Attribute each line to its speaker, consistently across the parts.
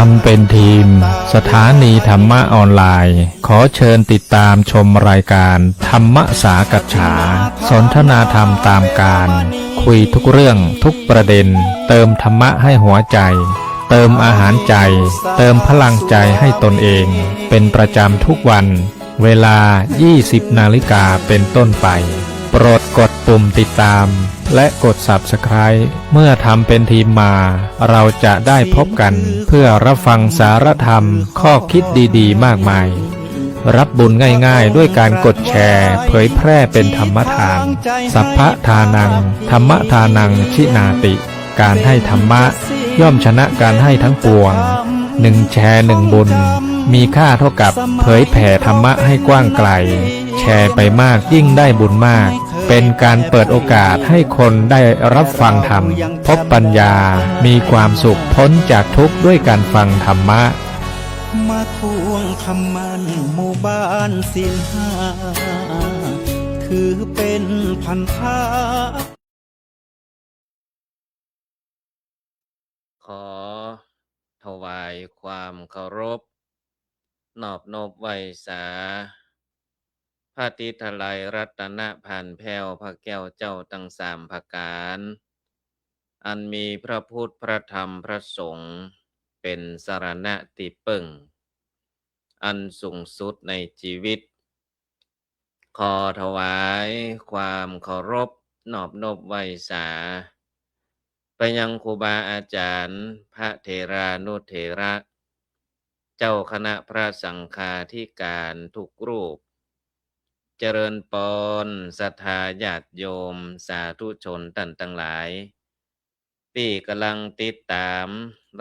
Speaker 1: ำเป็นทีมสถานีธรรมะออนไลน์ขอเชิญติดตามชมรายการธรรมสากัจฉาสนทนาธรรมตามการคุยทุกเรื่องทุกประเด็นเติมธรรมะให้หัวใจเติมอาหารใจเติมพลังใจให้ตนเองเป็นประจำทุกวันเวลา 20 นาฬิกาเป็นต้นไปโปรดกดปุ่มติดตามและกด Subscribe เมื่อทำเป็นทีมมาเราจะได้พบกันเพื่อรับฟังสารธรรมข้อคิดดีๆมากมายรับบุญง่ายๆด้วยการกดแชร์เผยแพร่เป็นธรรมทานสัพพะทานังธรรมทานังชินาติการให้ธรรมะย่อมชนะการให้ทั้งปวง1 แชร์ 1 บุญมีค่าเท่ากับเผยแผ่ธรรมะให้กว้างไกลแชร์ไปมากยิ่งได้บุญมากเป็นการเปิดโอกาสให้คนได้รับฟังธรรมพบปัญญามีความสุขพ้นจากทุกข์ด้วยการฟังธรรมะ
Speaker 2: มาทวงคำมันหมู่บ้านศีลห้าถือเป็นพันธะ
Speaker 3: ขอถวายความเคารพนอบนบไหว้สาพระติทไลยรัตนพันแผ่วพระแก้วเจ้าตั้งสามประการอันมีพระพุทธพระธรรมพระสงฆ์เป็นสรณะติปึ่งอันสูงสุดในชีวิตขอถวายความเคารพนอบนบไหว้สาไปยังครูบาอาจารย์พระเถรานุเถระเจ้าคณะพระสังฆาธิการทุกรูปเจริญปอนศรัทธาญาติโยมสาธุชนท่านทั้งหลายที่กำลังติดตาม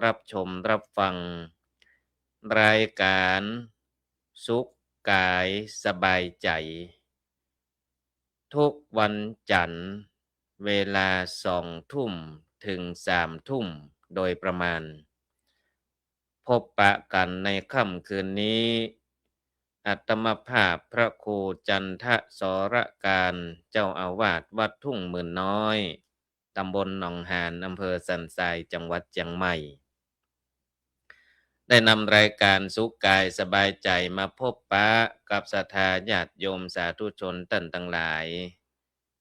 Speaker 3: รับชมรับฟังรายการสุขกายสบายใจทุกวันจันทร์เวลา20:00 นถึง3:00 นโดยประมาณพบปะกันในค่ำคืนนี้อาตมาภาพพระครูจันทสรการเจ้าอาวาสวัดทุ่งหมื่นน้อยตำบลหนองหานอำเภอสันทรายจังหวัดเชียงใหม่ได้นำรายการสุขกายสบายใจมาพบปะกับศรัทธาญาติโยมสาธุชนท่านทั้งหลาย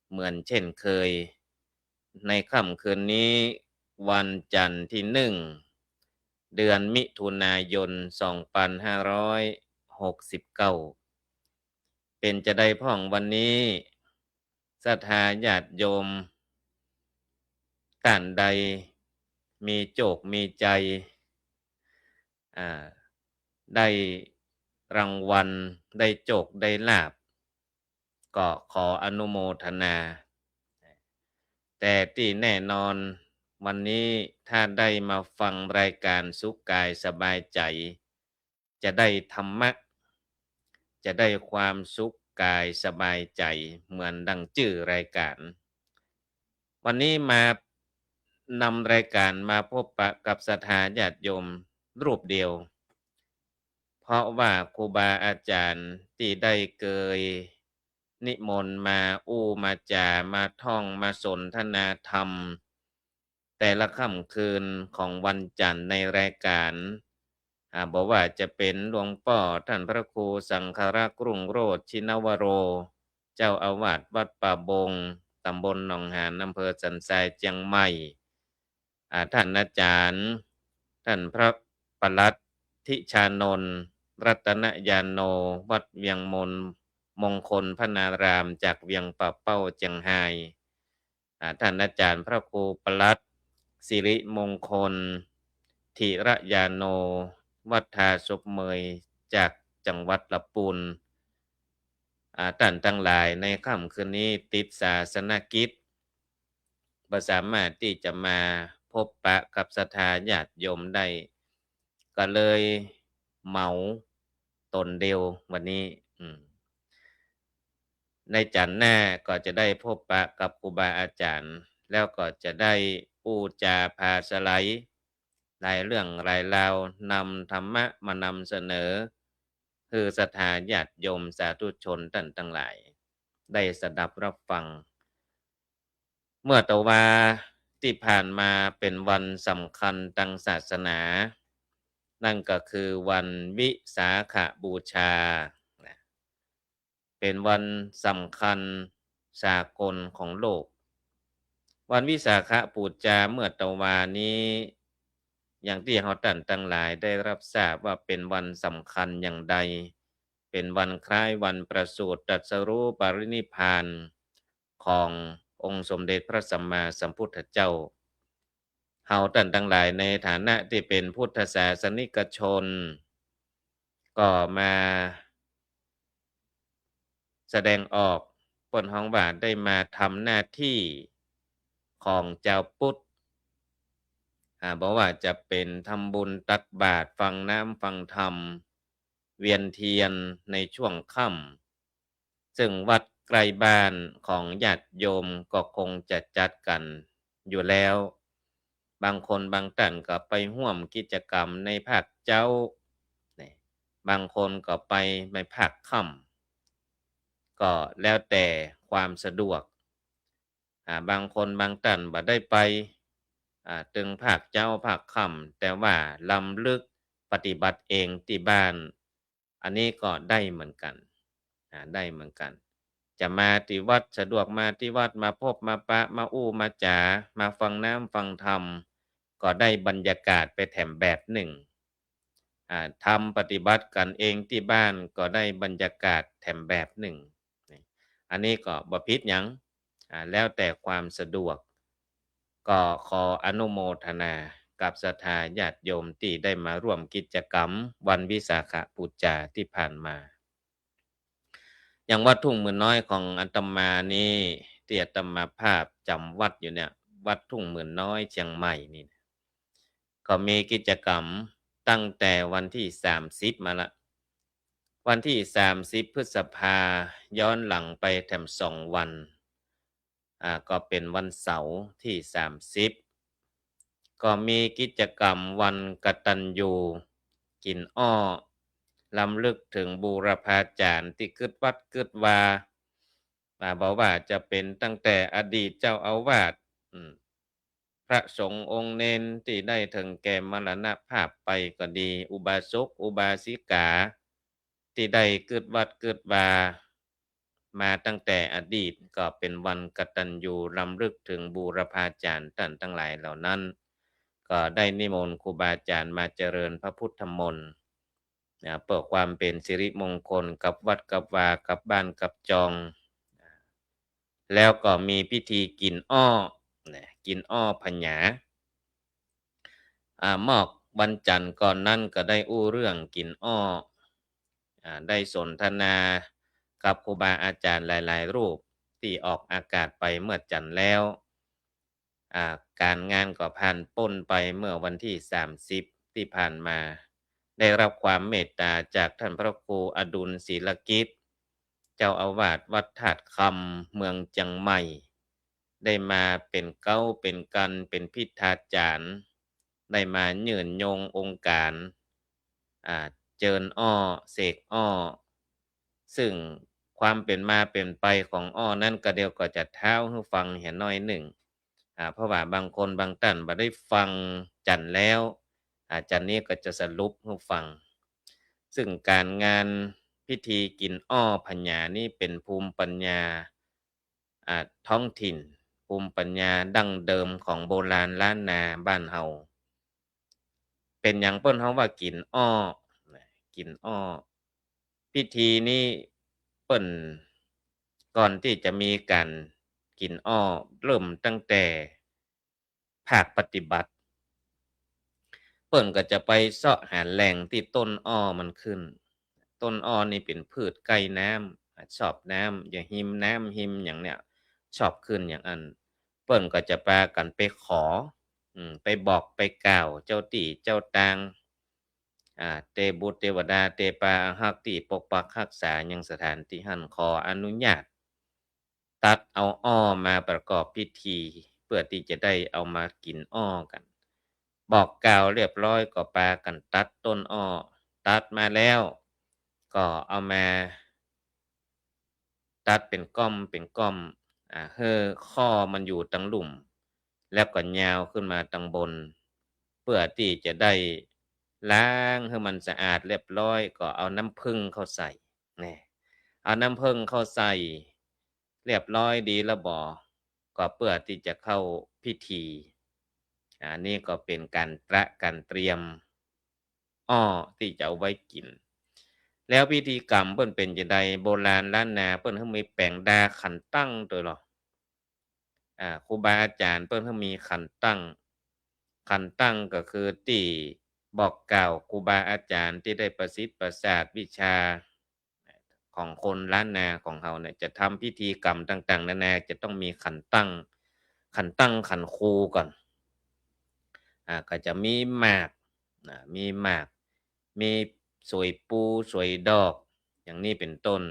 Speaker 3: เหมือนเช่นเคยในค่ำคืนนี้วันจันทร์ที่1 เดือนมิถุนายน 2569เป็นจะได้พ่องวันนี้ศรัทธาญาติโยมท่านใดมีโจกมีใจได้รางวัลได้โจกได้ลาภก็ขออนุโมทนาแต่ที่แน่นอนวันนี้ถ้าได้มาฟังรายการสุขกายสบายใจจะได้ธรรมะจะได้ความสุขกายสบายใจเหมือนดังชื่อรายการวันนี้มานำรายการมาพบปะกับศรัทธาญาติโยมรูปเดียวเพราะว่าครูบาอาจารย์ที่ได้เคยนิมนต์มามาจามาท่องมาสนทนาธรรมแต่ละค่ำคืนของวันจันทร์ในรายการบอกว่าจะเป็นหลวงพ่อท่านพระครูสังฆรักษ์รุ่งโรจน์ชินวโรเจ้าอาวาสวัดป่าบงตำบลหนองหานอำเภอสันทรายเชียงใหม่ท่านอาจารย์ท่านพระปลัดทิชานนท์รัตนยานโนวัดเวียงมงคลพนารามจากเวียงป่าเป้าเจียงไฮ้ท่านอาจารย์พระครูปลัดสิริมงคลธิระยาโนวัดทาศพเมยจากจังหวัดลำพูนท่านทั้งหลายในค่ำคืนนี้ติดศาสนกิจบ่สามารถที่จะมาพบปะกับศรัทธาญาติโยมได้ก็เลยเหมาตนเดียววันนี้ในจันทร์หน้าก็จะได้พบปะกับครูบาอาจารย์แล้วก็จะได้พูดจาพาสไลด์หลายเรื่องหลายราวนำธรรมะมานำเสนอคือศรัทธาญาติโยมสาธุชนท่านทั้งหลายได้สดับรับฟังเมื่อตะวาที่ผ่านมาเป็นวันสำคัญทางศาสนา นั่นก็คือวันวิสาขบูชานะเป็นวันสำคัญสากลของโลกวันวิสาขบูชาเมื่อตะวานี้อย่างที่เราท่านทั้งหลายได้รับทราบว่าเป็นวันสำคัญอย่างใดเป็นวันคล้ายวันประสูติตรัสรู้ปรินิพพานขององค์สมเด็จพระสัมมาสัมพุทธเจ้าเฮาท่านทั้งหลายในฐานะที่เป็นพุทธศาสนิกชนก็มาแสดงออกเปิ้นฮ้องว่าได้มาทำหน้าที่ของเจ้าพุทธบ่ว่าจะเป็นทำบุญตักบาตรฟังน้ำฟังธรรมเวียนเทียนในช่วงค่ำซึ่งวัดใกล้บ้านของญาติโยมก็คงจะจัดกันอยู่แล้วบางคนบางท่านก็ไปร่วมกิจกรรมในภาคเจ้านี่บางคนก็ไปในภาคค่ำก็แล้วแต่ความสะดวกบางคนบางท่านบ่ได้ไปถึงภาคเจ้าภาคค่ำแต่ว่าลำลึกปฏิบัติเองที่บ้านอันนี้ก็ได้เหมือนกันได้เหมือนกันจะมาที่วัดสะดวกมาที่วัดมาพบมาปะมาอู้มาจามาฟังน้ำฟังธรรมก็ได้บรรยากาศไปแถมแบบหนึ่งทำปฏิบัติกันเองที่บ้านก็ได้บรรยากาศแถมแบบหนึ่งนี่อันนี้ก็บ่ผิดหยังแล้วแต่ความสะดวกก็ขออนุโมทนากับศรัทธาญาติโยมที่ได้มาร่วมกิจกรรมวันวิสาขบูชาที่ผ่านมาอย่างวัดทุ่งหมื่นน้อยของอาตมานี่ที่อาตมาภาพจำวัดอยู่เนี่ยวัดทุ่งหมื่นน้อยเชียงใหม่นี่ก็มีกิจกรรมตั้งแต่วันที่30มาละวันที่30พฤษภาย้อนหลังไปแถม2วันก็เป็นวันเสาร์ที่30ก็มีกิจกรรมวันกตัญญูกินอ้อรำลึกถึงบูรพาจารย์ที่กึดวัดกึดวาบอกว่าจะเป็นตั้งแต่อดีตเจ้าอาวาสพระสงฆ์องค์เณรที่ได้ถึงแก่มรณภาพไปก็ดีอุบาสกอุบาสิกาที่ได้กึดวัดกึดวามาตั้งแต่อดีตก็เป็นวันกตัญญูรำลึกถึงบูรพาจารย์ท่านทั้งหลายเหล่านั้นก็ได้นิมนต์ครูบาอาจารย์มาเจริญพระพุทธมนต์เพื่อความเป็นสิริมงคลกับวัดกับวากับบ้านกับจองแล้วก็มีพิธีกินอ้อกินอ้อพญาหมอกวันจันทร์ก่อนนั้นก็ได้อู้เรื่องกินอ้อได้สนทนากับครูบาอาจารย์หลายๆรูปที่ออกอากาศไปเมื่อจันทร์แล้วการงานก็ผ่านพ้นไปเมื่อวันที่30ที่ผ่านมาได้รับความเมตตาจากท่านพระครูอดุลศิลกิจเจ้าอาวาสวัดธาตุคำเมืองเจียงใหม่ได้มาเป็นเก้าเป็นกันเป็นพิธาจารย์ได้มายืนยงองค์การเจิญอ้อเสกอ้อซึ่งความเป็นมาเป็นไปของอ้อนั้นก็เดียวก็จะเท้าให้ฟังเห็นน้อยหนึ่งเพราะว่าบางคนบางท่านบ่ได้ฟังจันแล้วจันนี้ก็จะสรุปให้ฟังซึ่งการงานพิธีกินอ้อพญานี่เป็นภูมิปัญญาท้องถิ่นภูมิปัญญาดั้งเดิมของโบราณล้านนาบ้านเฮาเป็นหยังเปิ้นเฮาว่ากินอ้อกินอ้อพิธีนี้เปิ้นก่อนที่จะมีการกินอ้อเริ่มตั้งแต่ภาคปฏิบัติเปิ้นก็จะไปเสาะหาแหล่งที่ต้นอ้อมันขึ้นต้นอ้อนี่เป็นพืชใกล้น้ำชอบน้ำอย่างหิมน้ำหิมอย่างเนี้ยชอบขึ้นอย่างอันเปิ้นก็จะพากันไปขอไปบอกไปกล่าวเจ้าที่เจ้าทางเทบุตรเทวดาเทปาอารักษ์ที่ปกปักรักษายังสถานที่หั้นขออนุญาตตัดเอาอ้อมาประกอบพิธีเพื่อที่จะได้เอามากินอ้อกันบอกกล่าวเรียบร้อยก็พากันตัดต้นอ้อตัดมาแล้วก็เอามาตัดเป็นก้อมเป็นก้อมให้ข้อมันอยู่ตรงหลุมแล้วก็ยาวขึ้นมาตรงบนเพื่อที่จะได้ ล้างให้มันสะอาดเรียบร้อยก็เอาน้ำผึ้งเข้าใส่นี่เอาน้ำผึ้งเข้าใส่เรียบร้อยดีแล้วบ่ก็เพื่อที่จะเข้าพิธีอันนี้ก็เป็นการเตรียมอ้อที่จะเอาไว้กินแล้วพิธีกรรมเปิ้นเป็นจั่งใดโบราณล้านนาเปิ้นคือมีแปลงดาขันตั้งตัวเหรอครูบาอาจารย์เปิ้นคือมีขันตั้งขันตั้งก็คือที่บอกกล่าวครูบาอาจารย์ที่ได้ประสิทธิ์ประสาทวิชาของคนล้านนาของเราเนี่ยจะทำพิธีกรรมต่างๆนานาจะต้องมีขันตั้งขันครูก่อนก็จะมีหมากมีหมากมีสวยปูสวยดอกอย่างนี้เป็นต้น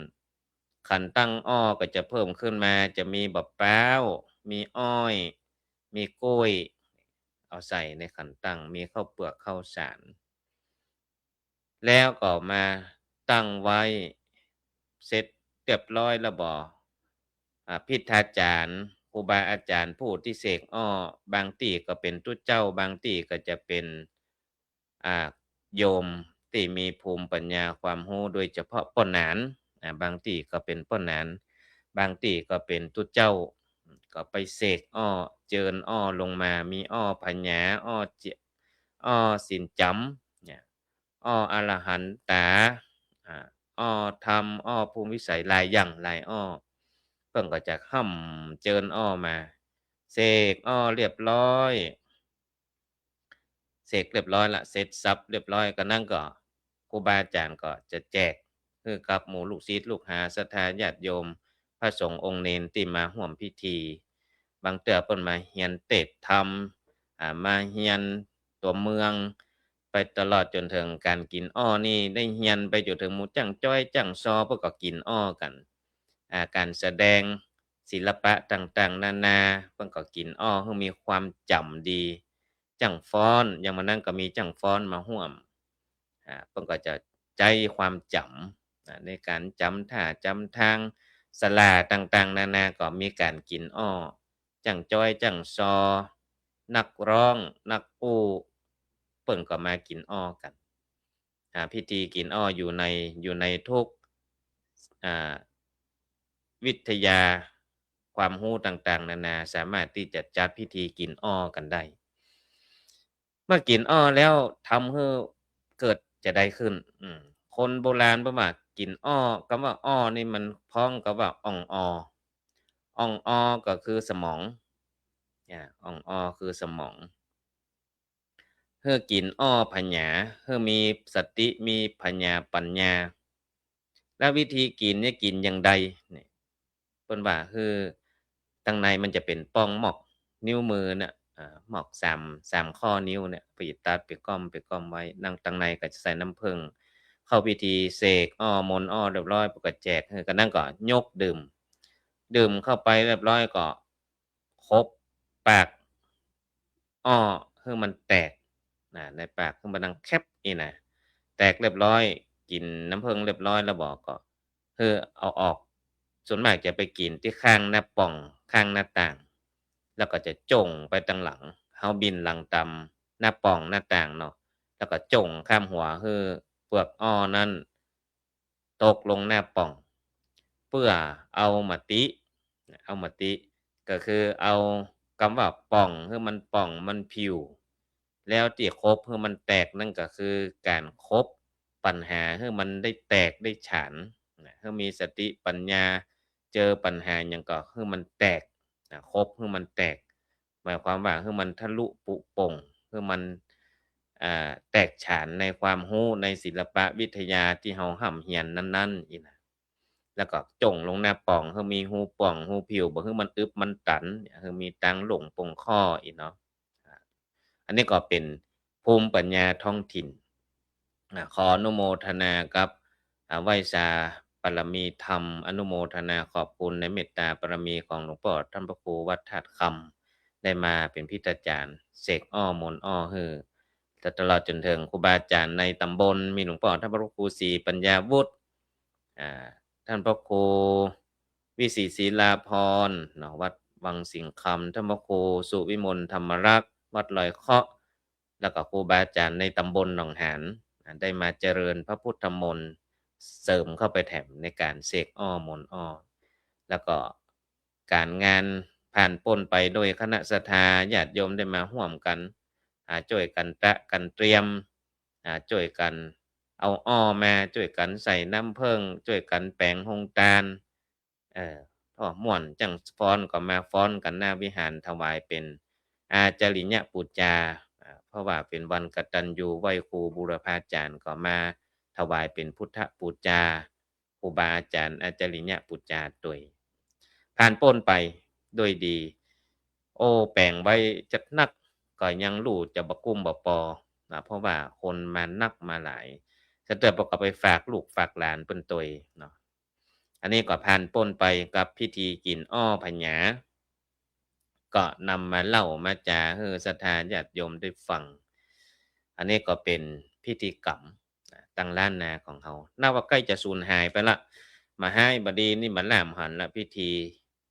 Speaker 3: ขันตั้งอ้อก็จะเพิ่มขึ้นมาจะมีบักพร้าวมีอ้อยมีกล้วยเอาใส่ในขันตั้งมีข้าวเปลือกข้าวสารแล้วก็มาตั้งไว้เสร็จเรียบร้อยแล้วบ่พิธาจารย์ครูบาอาจารย์ผู้ที่เสกอ้อบางที่ก็เป็นตุเจ้าบางที่ก็จะเป็นอ่าโยมที่มีภูมิปัญญาความรู้โดยเฉพาะป้อหนานบางที่ก็เป็นป้อหนานบางที่ก็เป็นตุเจ้าก็ไปเสกอ้อเจิญอ้อลงมามีอ้อพญาอ้อเจียอ้อสินจำเนี่ยอ้ออรหันตาอ้อธรรมอ้อภูมิวิสัยหลายอย่างหลายอ้อเพิ่นก็จะห่ำเจิญอ้อมาเสกอ้อเรียบร้อยเสกเรียบร้อยแล้วเสร็จสรรพเรียบร้อยก็นั่นก็ครูบาอาจารย์ก็จะแจกให้กับหมู่ลูกศิษย์ลูกหาศรัทธาญาติโยมพระสงฆ์องค์เณรที่มาร่วมพิธีบางเทื่อเพิ่นมาเรียนเทศน์ธรรมมาเรียนตัวเมืองไปตลอดจนถึงการกินอ้อนี่ได้เรียนไปจนถึงหมู่จั้งจ้อยจั้งซอเพิ่นก็กินอ้อกันการแสดงศิลปะต่างๆนานาเพิ่นก็กินอ้อให้มีความจำดีจั้งฟ้อนอย่างมื้อนั้นก็มีจั้งฟ้อนมาร่วมเพิ่นก็จะใจความจำในการจำท่าจำทางสลาต่างๆนานาก็มีการกินอ้อจั้งจ้อยจั้งซอนักร้องนักอู้เพิ่นก็มากินอ้อกันพิธีกินอ้ออยู่ในทุกอ่าวิทยาความรู้ต่างๆนานาสามารถที่จะจัดพิธีกินอ้อกันได้เมื่อกินอ้อแล้วทำให้เกิดจะได้ขึ้นคนโบราณเพิ่นว่ากินอ้อคำว่าอ้อนี่มันพ้องกับว่าอ่องอออ่องอ้อก็คือสมองอ่องอ้อคือสมองเพื่อกินอ้อพญาเพื่อมีสติมีพญาปัญญาแล้ววิธีกินเนี่ยกินอย่างใดเนี่ยเพิ่นว่าคือทางในมันจะเป็นป้องหมอกนิ้วมือเนี่ยหมอกสามข้อนิ้วเนี่ยไปตัดไปก้อมไว้ทางในก็จะใส่น้ำผึ้งเข้าพิธีเสกอ้อมนต์อ้อเรียบร้อยก็แจกก็นั่นก็ยกดื่มเข้าไปเรียบร้อยก็ครบปากอ้อให้มันแตกในปากคือมันดังแคบนี่นะแตกเรียบร้อยกินน้ำผึ้งเรียบร้อยแล้วบ่ก็คือเอาออกส่วนมากจะไปกินที่ข้างหน้าปล่องข้างหน้าต่างแล้วก็จะจ่งไปทางหลังเฮาบินหลังต่ำหน้าปล่องหน้าต่างเนาะแล้วก็จ่งข้ามหัวคือเปลือกอ้อนั้นตกลงหน้าปล่องเพื่อเอามาติก็คือเอาคำว่าป่องคือมันป่องมันผิวแล้วที่ครบคือมันแตกนั่นก็คือการครบปัญหาคือมันได้แตกได้ฉานคือมีสติปัญญาเจอปัญหาหยังก็คือมันแตกครบคือมันแตกหมายความว่าคือมันทะลุปุโป่งคือมันแตกฉานในความรู้ในศิลปะวิทยาที่เราร่ำเรียนนั้นๆอีกนะแล้วก็จ่งลงหน้าปล่องคือมีรูป่องรูผิวบ่คือมันอึบมันตันคือมีตังหลงปงข้ออีกเนาะอันนี้ก็เป็นภูมิปัญญาท้องถิ่นขออนุโมทนากับไหว้สาบารมีธรรมอนุโมทนาขอบคุณในเมตตาบารมีของหลวงพ่อท่านพระครูวัดธาตุคำได้มาเป็นพิธีอาจารย์เสกอ้อมนต์อ้อฮือตลอดจนถึงครูบาอาจารย์ในตำบลมีหลวงพ่อท่านพระครูศรีปัญญาวุฒิอ่าท่านพระครูวิศิศิลาภรณ์วัดวังสิงห์คำท่านพระครูสุวิมลธรรมรักษ์วัดลอยเคาะ แล้วก็ครูบาอาจารย์ในตำบลหนองหานได้มาเจริญพระพุทธมนต์เสริมเข้าไปแถมในการเสกอ้อมนต์อ้อแล้วก็การงานผ่านพ้นไปโดยคณะศรัทธาญาติโยมได้มาร่วมกันช่วยกันตระกันเตรียมช่วยกันเอาอ้อมาช่วยกันใส่น้ำผึ้งช่วยกันแปลงหงตาลพอม่วนจังฟ้อนก็มาฟ้อนกันหน้าวิหารถวายเป็นอาจาริยปูจาเพราะว่าเป็นวันกตัญญูไหว้ครูบูรพาจารย์ก็มาถวายเป็นพุทธปูจาครูบาอาจารย์อาจาริยปูจาโดยผ่านพ้นไปโดยดีโอ้แปลงไว้จัดนักก็ยังรู้จะบกุ้มบ่ปอเพราะว่าคนมานักมาหลายสเตอร์บอกก็ไปฝากลูกฝากหลานเปิ้นตวยเนาะอันนี้ก็ผ่านพ้นไปกับพิธีกินอ้อพญาก็นำมาเล่ามาจาให้ศรัทธาญาติโยมได้ฟังอันนี้ก็เป็นพิธีกรรมตั้งล้านนาของเขาน่าว่าใกล้จะสูญหายไปละมาให้บดีนี่มันแหลมหันละพิธี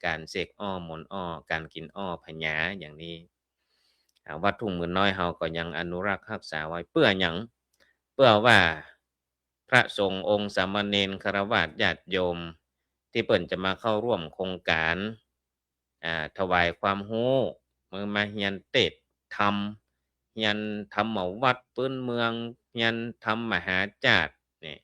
Speaker 3: การเสกอ้อมนต์อ้อการกินอ้อพญาอย่างนี้วัดทุ่งหมื่นน้อยเฮาก็ยังอนุรักษ์รักษาไว้เพื่อหยังเพื่อว่าพระสงฆ์องค์สามเณรคฤหัสถ์ญาติโยมที่เปิ่นจะมาเข้าร่วมโครงการถวายความรู้มือมาเฮียนเทศธรรมเฮียนธรรมวัดพื้นเมืองเฮียนธรรมมหาจาตุนี่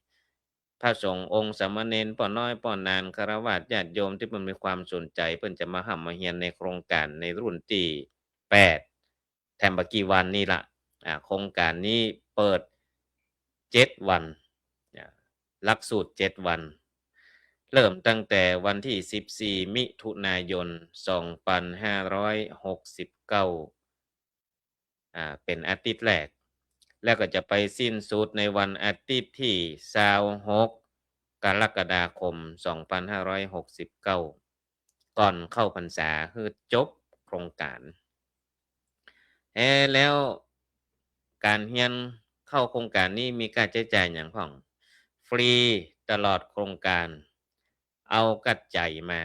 Speaker 3: พระสงฆ์องค์สามเณรป้อน้อยป้อนานคฤหัสถ์ญาติโยมที่เพิ่นมีความสนใจเพิ่นจะมาร่ำมาเฮียนในโครงการในรุ่นที่8แถมบ่กี่วันนี่ล่ะโครงการนี้เปิด7วันหลักสูตร7วันเริ่มตั้งแต่วันที่14มิถุนายน2569เป็นอาทิตย์แรกแล้วก็จะไปสิ้นสุดในวันอาทิตย์ที่26กรกฎาคม2569ก่อนเข้าพรรษาคือจบโครงการแล้วการเรียนเข้าโครงการนี้มีค่าใช้จ่ายหยังพ้องฟรีตลอดโครงการเอากับใจมา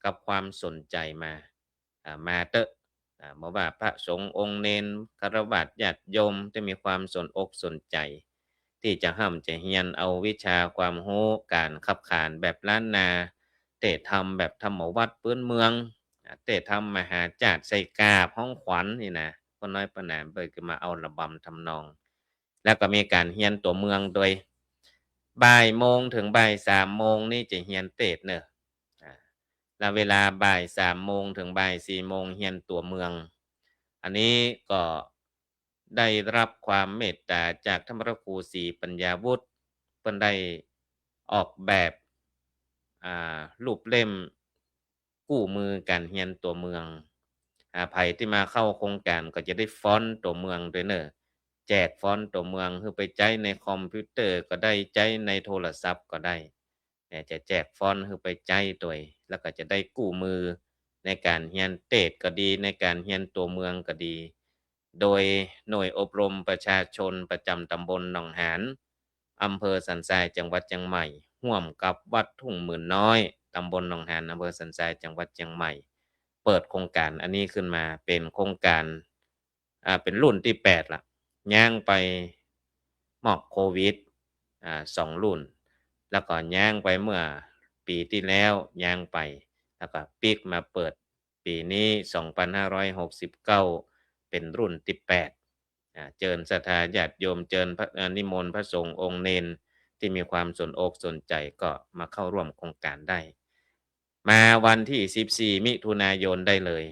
Speaker 3: กับความสนใจมามาเถอะบ่ว่าพระสงฆ์องค์เณรคฤหัสถ์ญาติโยมที่มีความสนอกสนใจที่จะร่ำจะเรียนเอาวิชาความรู้การขับขานแบบล้านนาเทศธรรมแบบธรรมวัดพื้นเมืองเทศธรรมมหาจาตุใส่กาบฮ้องขวัญนี่นะพ่อน้อยป้าแหนมเพิ่นก็มาเอาระบำทำนองแล้วก็มีการเรียนตัวเมืองโดยบ่ายโมงถึงบ่าย3โมงนี่จะเรียนเทศเด้อแล้วเวลาบ่าย3โมงถึงบ่าย4โมงเรียนตัวเมืองอันนี้ก็ได้รับความเมตตาจากท่านพระครูศรีปัญญาวุฒิเพิ่นได้ออกแบบรูปเล่มกู้มือการเรียนตัวเมืองไผที่มาเข้าโครงการก็จะได้ฟอนต์ตัวเมืองด้วยเด้อแจกฟอนต์ตัวเมืองคือไปใช้ในคอมพิวเตอร์ก็ได้ใช้ในโทรศัพท์ก็ได้จะแจกฟอนต์คือไปใช้ตัวแล้วก็จะได้กู้มือในการเรียนเทศก็ดีในการเรียนตัวเมืองก็ดีโดยหน่วยอบรมประชาชนประจำตำบลหนองหานอำเภอสันทรายจังหวัดเชียงใหม่ร่วมกับวัดทุ่งหมื่นน้อยตำบลหนองหานอำเภอสันทรายจังหวัดเชียงใหม่เปิดโครงการอันนี้ขึ้นมาเป็นโครงการเป็นรุ่นที่8ล่ะย่างไปมอบโควิด2รุ่นแล้วก็ย่างไปเมื่อปีที่แล้วย่างไปแล้วก็ปิกมาเปิดปีนี้2569เป็นรุ่นที่8เจิญศรัทธาญาติโยมเจิญนิมนต์พระสงฆ์องค์เณรที่มีความสนอกสนใจก็มาเข้าร่วมโครงการได้มาวันที่14มิถุนายนได้เลย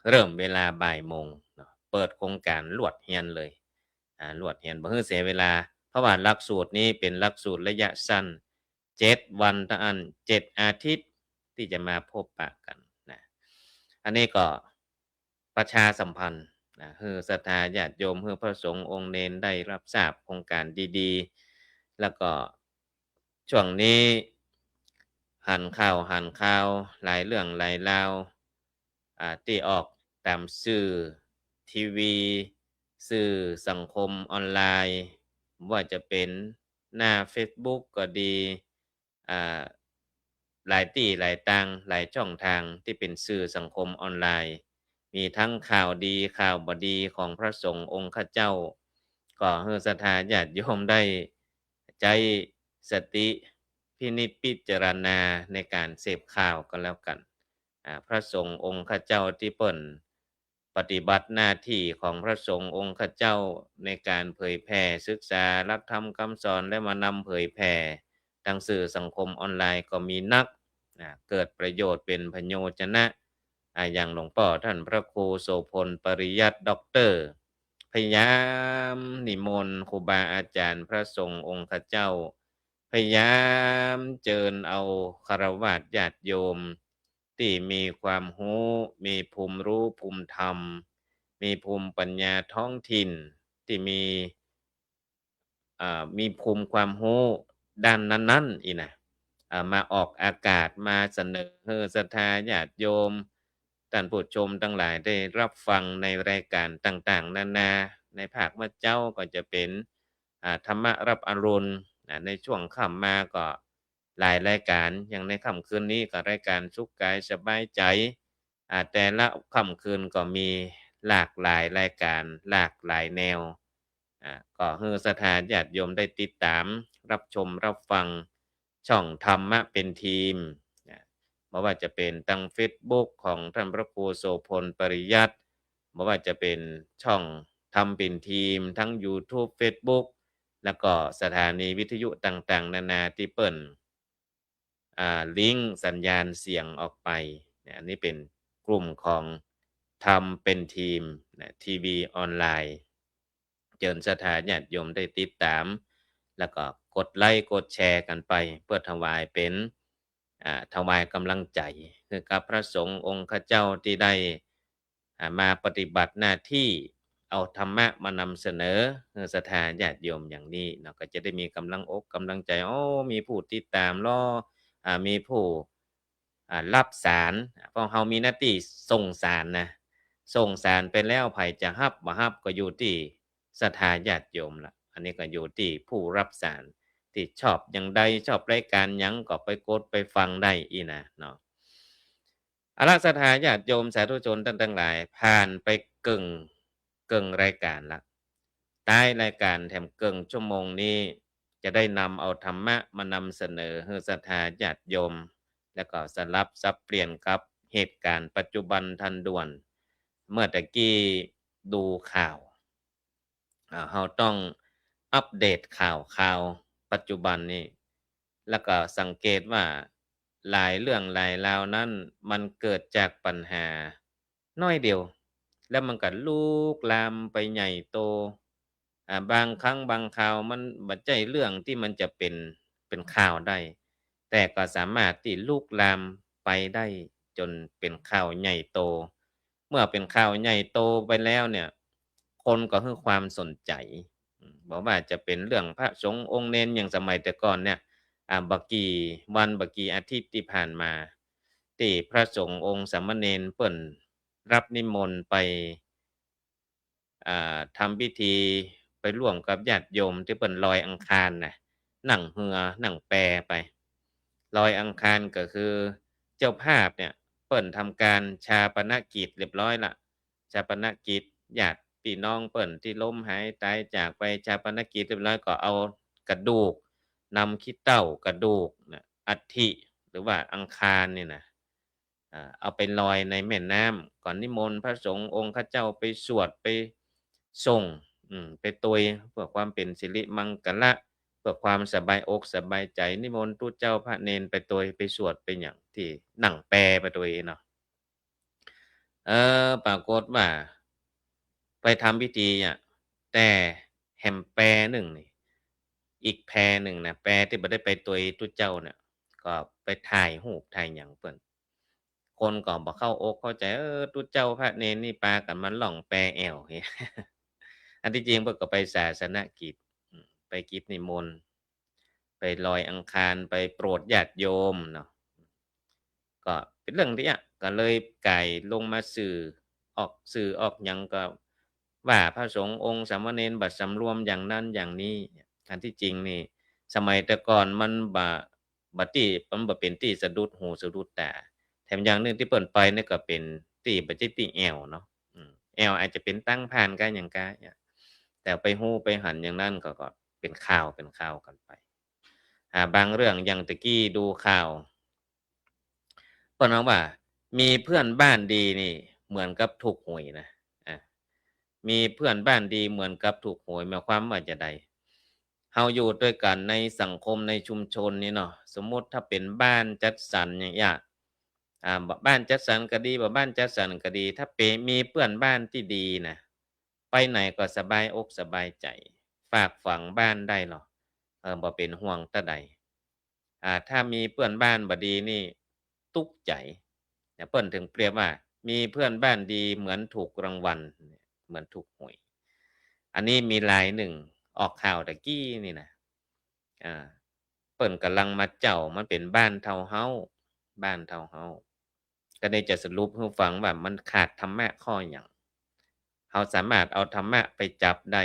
Speaker 3: เริ่มเวลาบ่ายโมงเปิดโครงการลวดเรียนเลยลวดเรียนบ่คือเสียเวลาเพราะว่าหลักสูตรนี้เป็นหลักสูตรระยะสั้น7วันต่ออัน7อาทิตย์ที่จะมาพบปะกันนะอันนี้ก็ประชาสัมพันธ์ให้ศรัทธาญาติโยมให้พระสงฆ์องค์เณรได้รับทราบโครงการดีๆแล้วก็ช่วงนี้หันข่าวหลายเรื่องหลายราวที่ออกตามสื่อทีวีสื่อสังคมออนไลน์ว่าจะเป็นหน้าเฟซบุ๊กก็ดีหลายที่หลายทางหลายช่องทางที่เป็นสื่อสังคมออนไลน์ มีทั้งข่าวดีข่าวบ่ดีของพระสงฆ์องค์ข้าเจ้าก็ให้ศรัทธาญาติโยมได้ใจสติพินิจพิจารณาในการเสพข่าวก็แล้วกันพระสงฆ์องค์ข้าเจ้าที่เปิ่นปฏิบัติหน้าที่ของพระสงฆ์องค์ข้าเจ้าในการเผยแผ่ศึกษาหลักธรรมคำสอนและมานำเผยแผ่ทางสื่อสังคมออนไลน์ก็มีนักเกิดประโยชน์เป็นพโยชนะอย่างหลวงพ่อท่านพระครูโสพลปริยัติด็อกเตอร์พยายามนิมนต์ครูบาอาจารย์พระสงฆ์องค์ข้าเจ้าพยายามเจิญเอาฆราวาสญาติโยมที่มีความรู้มีภูมิรู้ภูมิธรรมมีภูมิปัญญาท้องถิ่นที่มีภูมิความรู้ด้านนั้นๆอีกนะมาออกอากาศมาเสนอให้ศรัทธาญาติโยมท่านผู้ชมทั้งหลายได้รับฟังในรายการต่างๆนานาในภาควัดเจ้าก็จะเป็นธรรมะรับอรุณในช่วงค่ำมาก็หลายรายการอย่างในค่ำคืนนี้ก็รายการสุขกายสบายใจแต่ละค่ำคืนก็มีหลากหลายรายการหลากหลายแนวก็ให้ศรัทธาญาติโยมได้ติดตามรับชมรับฟังช่องธรรมะเป็นทีมไม่ว่าจะเป็นทางเฟซบุ๊กของท่านพระครูโสพลปริยัติไม่ว่าจะเป็นช่องทำเป็นทีมทั้ง YouTube Facebook แล้วก็สถานีวิทยุต่างๆนานาที่เปิ่นลิงก์สัญญาณเสียงออกไปอันนี้เป็นกลุ่มของทำเป็นทีมทีวีออนไลน์เจิญศรัทธาญาติโยมได้ติดตามแล้วก็กดไลค์กดแชร์กันไปเพื่อถวายเป็นถวายกำลังใจคือกับพระสงฆ์องค์ข้าเจ้าที่ได้มาปฏิบัติหน้าที่เอาธรรมะมานำเสนอศรัทธาญาติโยมอย่างนี้เนาะก็จะได้มีกำลังอกกำลังใจมีผู้ติดตามมีผู้รับสารเพราะเรามีหน้าที่ส่งสารนะส่งสารไปแล้วไผจะรับบ่รับก็อยู่ที่ศรัทธาญาติโยมละอันนี้ก็อยู่ที่ผู้รับสารที่ชอบอย่างใดชอบรายการหยังก็ไปกดไปฟังได้อีนะเนาะศรัทธาญาติโยมสาธุชนท่านทั้งหลายผ่านไปเกิงรายการละท้ายรายการแถมเกิงชั่วโมงนี้จะได้นำเอาธรรมะมานำเสนอให้ศรัทธาญาติโยมแล้วก็สลับซับเปลี่ยนกับเหตุการณ์ปัจจุบันทันด่วนเมื่อตะกี้ดูข่าวเราต้องอัปเดตข่าวปัจจุบันนี้แล้วก็สังเกตว่าหลายเรื่องหลายราวนั้นมันเกิดจากปัญหาน้อยเดียวแล้วมันก็ลุกลามไปใหญ่โตบางครั้งบางคราวมันบ่ใช่เรื่องที่มันจะเป็นข่าวได้แต่ก็สามารถที่ลุกลามไปได้จนเป็นข่าวใหญ่โตเมื่อเป็นข่าวใหญ่โตไปแล้วเนี่ยคนก็ให้ความสนใจบ่ว่าจะเป็นเรื่องพระสงฆ์องค์เณรอย่างสมัยแต่ก่อนเนี่ยบ่กี่วันบ่กี่อาทิตย์ที่ผ่านมาที่พระสงฆ์องค์สามเณรเพิ่นรับนิมนต์ไปทำพิธีไปร่วมกับญาติโยมที่เพิ่นลอยอังคารน่ะนั่งเรือนั่งแพไปลอยอังคารก็คือเจ้าภาพเนี่ยเพิ่นทำการฌาปนกิจเรียบร้อยแล้วฌาปนกิจญาติพี่น้องเพิ่นที่ล้มหายตายจากไปฌาปนกิจเรียบร้อยก็เอากระดูกนำขี้เถ้ากระดูกอัฐิหรือว่าอังคารเนี่ยนะเอาไปลอยในแม่น้ำก่อนนิมนต์พระสงฆ์องค์ข้าเจ้าไปสวดไปส่งไปตวยเพื่อความเป็นสิริมังกละเพื่อความสบายอกสบายใจนิมนต์ทุเจ้าพระเนนไปตวยไปสวดไปอย่างที่นั่งแปลไปตวยเนาะปรากฏว่าไปทำพิธีแต่แฮมแปรหนึ่งนี่อีกแพรหนึ่งนะแปรที่บ่ได้ไปตวยทุเจ้าเนี่ยก็ไปถ่ายรูปถ่ายหยังเพิ่นคนก็บ่เข้าอกเข้าใจทุเจ้าพระเนนนี่พากันมาล่องแปแอวเงี้ย อันที่จริงเพิ่นก็ไปศาสนกิจไปกิจนิมนต์ไปลอยอังคารไปโปรดญาติโยมเนาะก็เป็นเรื่องที่ก็เลยไก่ลงมาสื่อออกหยังก็ว่าพระสงฆ์องค์สามเณรบัดสำรวมอย่างนั้นอย่างนี้อันที่จริงนี่สมัยแต่ก่อนมันบ่เป็นที่สะดุดหูสะดุดตาแถมอย่างหนึ่งที่เปิ่นไปนี่ก็เป็น ตีบ่ใช่ตีแอวเนาะแอวอาจจะเป็นตั้งผ่านกันอย่างกะเนี่ยแต่ไปฮู้ไปหันอย่างนั้นก็เป็นข่าวเป็นข่าวกันไปบางเรื่องอย่างตะกี้ดูข่าวเพิ่นว่ามีเพื่อนบ้านดีนี่เหมือนกับถูกหวยนะอามีเพื่อนบ้านดีเหมือนกับถูกหวยหมายความว่าจะใดเฮาอยู่ด้วยกันในสังคมในชุมชนนี่เนาะสมมุติถ้าเป็นบ้านจัดสรรอย่างเงี้ยบ้านจัดสรรก็ดีบ่บ้านจัดสรรก็ดีถ้ามีเพื่อนบ้านที่ดีนะไปไหนก็สบายอกสบายใจฝากฝังบ้านได้เหรอบ่เป็นห่วงตะใดถ้ามีเพื่อนบ้านบ่ดีนี่ทุกข์ใจเพิ่นถึงเปรียบว่ามีเพื่อนบ้านดีเหมือนถูกรางวัลเหมือนถูกหวยอันนี้มีรายหนึ่งออกข่าวตะกี้นี่นะอ่าเพิ่นกำลังมาเจ้ามันเป็นบ้านทาวน์เฮาส์บ้านทาวน์เฮาส์ก็ได้จะสรุปให้ฟังว่ามันขาดธรรมะข้อหยังเราสามารถเอาธรรมะไปจับได้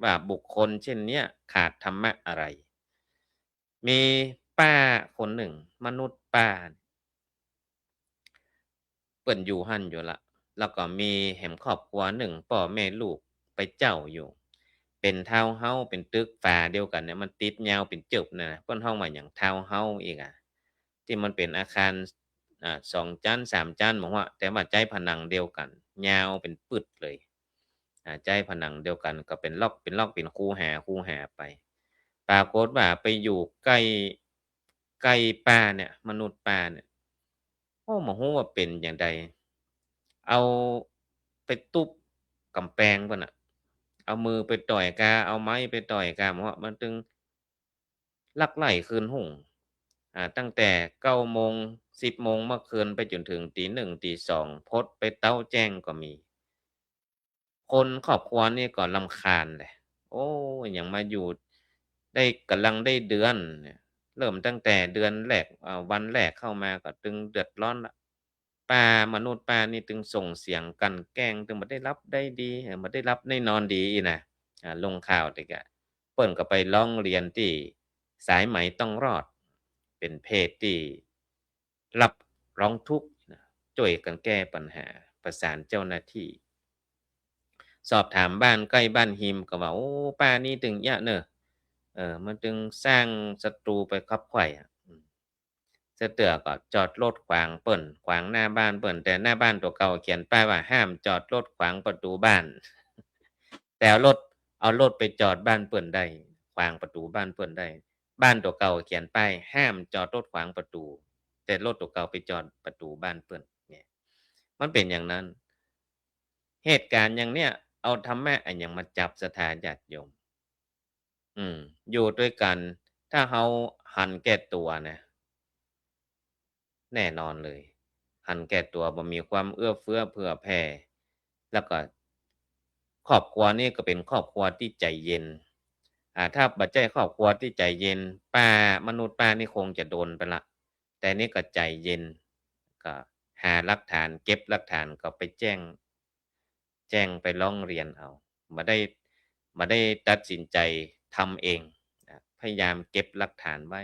Speaker 3: ว่าบุคคลเช่นเนี้ยขาดธรรมะอะไร มีป้าคนหนึ่งมนุษย์ป้าเปิ้นอยู่หั้นอยู่ละแล้วก็มีแหมครอบครัวหนึ่งพ่อแม่ลูกไปเจ้าอยู่เป็นทาวน์เฮาส์เป็นตึกฝาเดียวกันเนี่ยมันติดยาวเป็นจึบน่ะเพิ่นฮ้องว่าหยังทาวน์เฮาส์อีกที่มันเป็นอาคาร2ชั้น3ชั้นบ่ฮู้อะแต่ว่าใจผนังเดียวกันยาวเป็นปึดเลยใจผนังเดียวกันก็เป็นล็อกเป็นคูหาไปปรากฏว่าไปอยู่ใกล้ป้าเนี่ยมนุษย์ป้าเนี่ยบ่ฮู้ว่าเป็นจั่งใดเอาไปตุ๊บกำแพงเพิ่นน่ะเอามือไปต่อยกาเอาไม้ไปต่อยกาเพราะมันจึงลักไล่คืนหุ้งตั้งแต่9โมง10โมงเมื่อคืนไปจนถึงตี1ตี2โพสต์ไปเต้าแจ้งก็มีคนครอบครัวนี่ก็รำคาญแหละโอ้หยังมาอยู่ได้กำลังได้เดือนเนี่ยเริ่มตั้งแต่เดือนแรกวันแรกเข้ามาก็ตึงเดือดร้อนแล้วมนุษย์ป้านี่ตึงส่งเสียงกลั่นแกล้งตึงบ่ได้รับได้ดีบ่ได้รับได้นอนดีอีกน่ะลงข่าวติกะเปิ้นก็ไปร้องเรียนที่สายไหมต้องรอดเป็นเพจที่รับร้องทุกข์ช่วยกันแก้ปัญหาประสานเจ้าหน้าที่สอบถามบ้านใกล้บ้านหิมก็ว่าโอ้ป้านี่ตึงยะเน้อมันจึงสร้างศัตรูไปคับไขว่เสียเตือก็จอดรถขวางเปิ้นขวางหน้าบ้านเปิ้นแต่หน้าบ้านตัวเก่าเขียนป้ายว่าห้ามจอดรถขวางประตูบ้านแต่เอารถไปจอดบ้านเปิ้นได้ขวางประตูบ้านเปิ้นได้บ้านตัวเก่าเขียนป้ายห้ามจอดรถขวางประตูแต่รถตัวเก่าไปจอดประตูบ้านเปิ้นเนี่ยมันเป็นอย่างนั้นเหตุการณ์อย่างเนี้ยเอาธรรมะอันหยังมาจับสถานญาติโยมอยู่ด้วยกันถ้าเราหันแก่ตัวนะแน่นอนเลยหันแก่ตัวบ่มีความเอื้อเฟื้อเผื่อแผ่แล้วก็ครอบครัวนี่ก็เป็นครอบครัวที่ใจเย็นถ้าบ่ใช่ครอบครัวที่ใจเย็นมนุษย์ป้านี่คงจะโดนไปแล้วแต่นี่ก็ใจเย็นก็หาหลักฐานเก็บหลักฐานก็ไปแจ้งไปร้องเรียนเอาบ่ได้ตัดสินใจทำเองพยายามเก็บหลักฐานไว้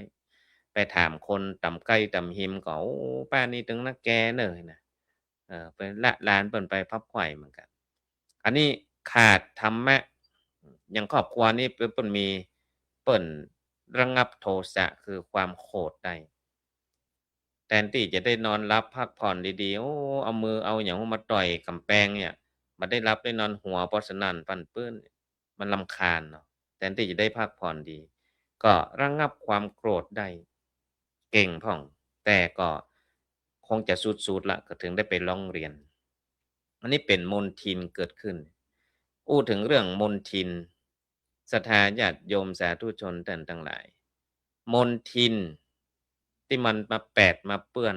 Speaker 3: ไปถามคนตำไกล้ตำหิมก็โอ้ป้านี่ตึงนักแกเน้อนะไปละหลานเปิ้นไปพับไขว่เหมือนกันอันนี้ขาดธรรมะอย่างครอบครัวนี่เปิ้นระงับโทสะคือความโกรธได้แทนที่จะได้นอนหลับพักผ่อนดีๆโอ้เอามือเอาหยังมาต่อยกำแพงเนี่ยบ่ได้หลับได้นอนหัวเพราะฉะนั้นปั้นปื้นมันรำคาญเนาะแทนที่จะได้พักผ่อนดีก็ระงับความโกรธได้เก่งพ้องแต่ก็คงจะสุดๆแล้วก็ถึงได้ไปร้องเรียนอันนี้เป็นมนทินเกิดขึ้นอู้ถึงเรื่องมนทินศรัทธาญาติโยมสาธุชนท่านทั้งหลายมนทินที่มันมาแปดมาเปื้อน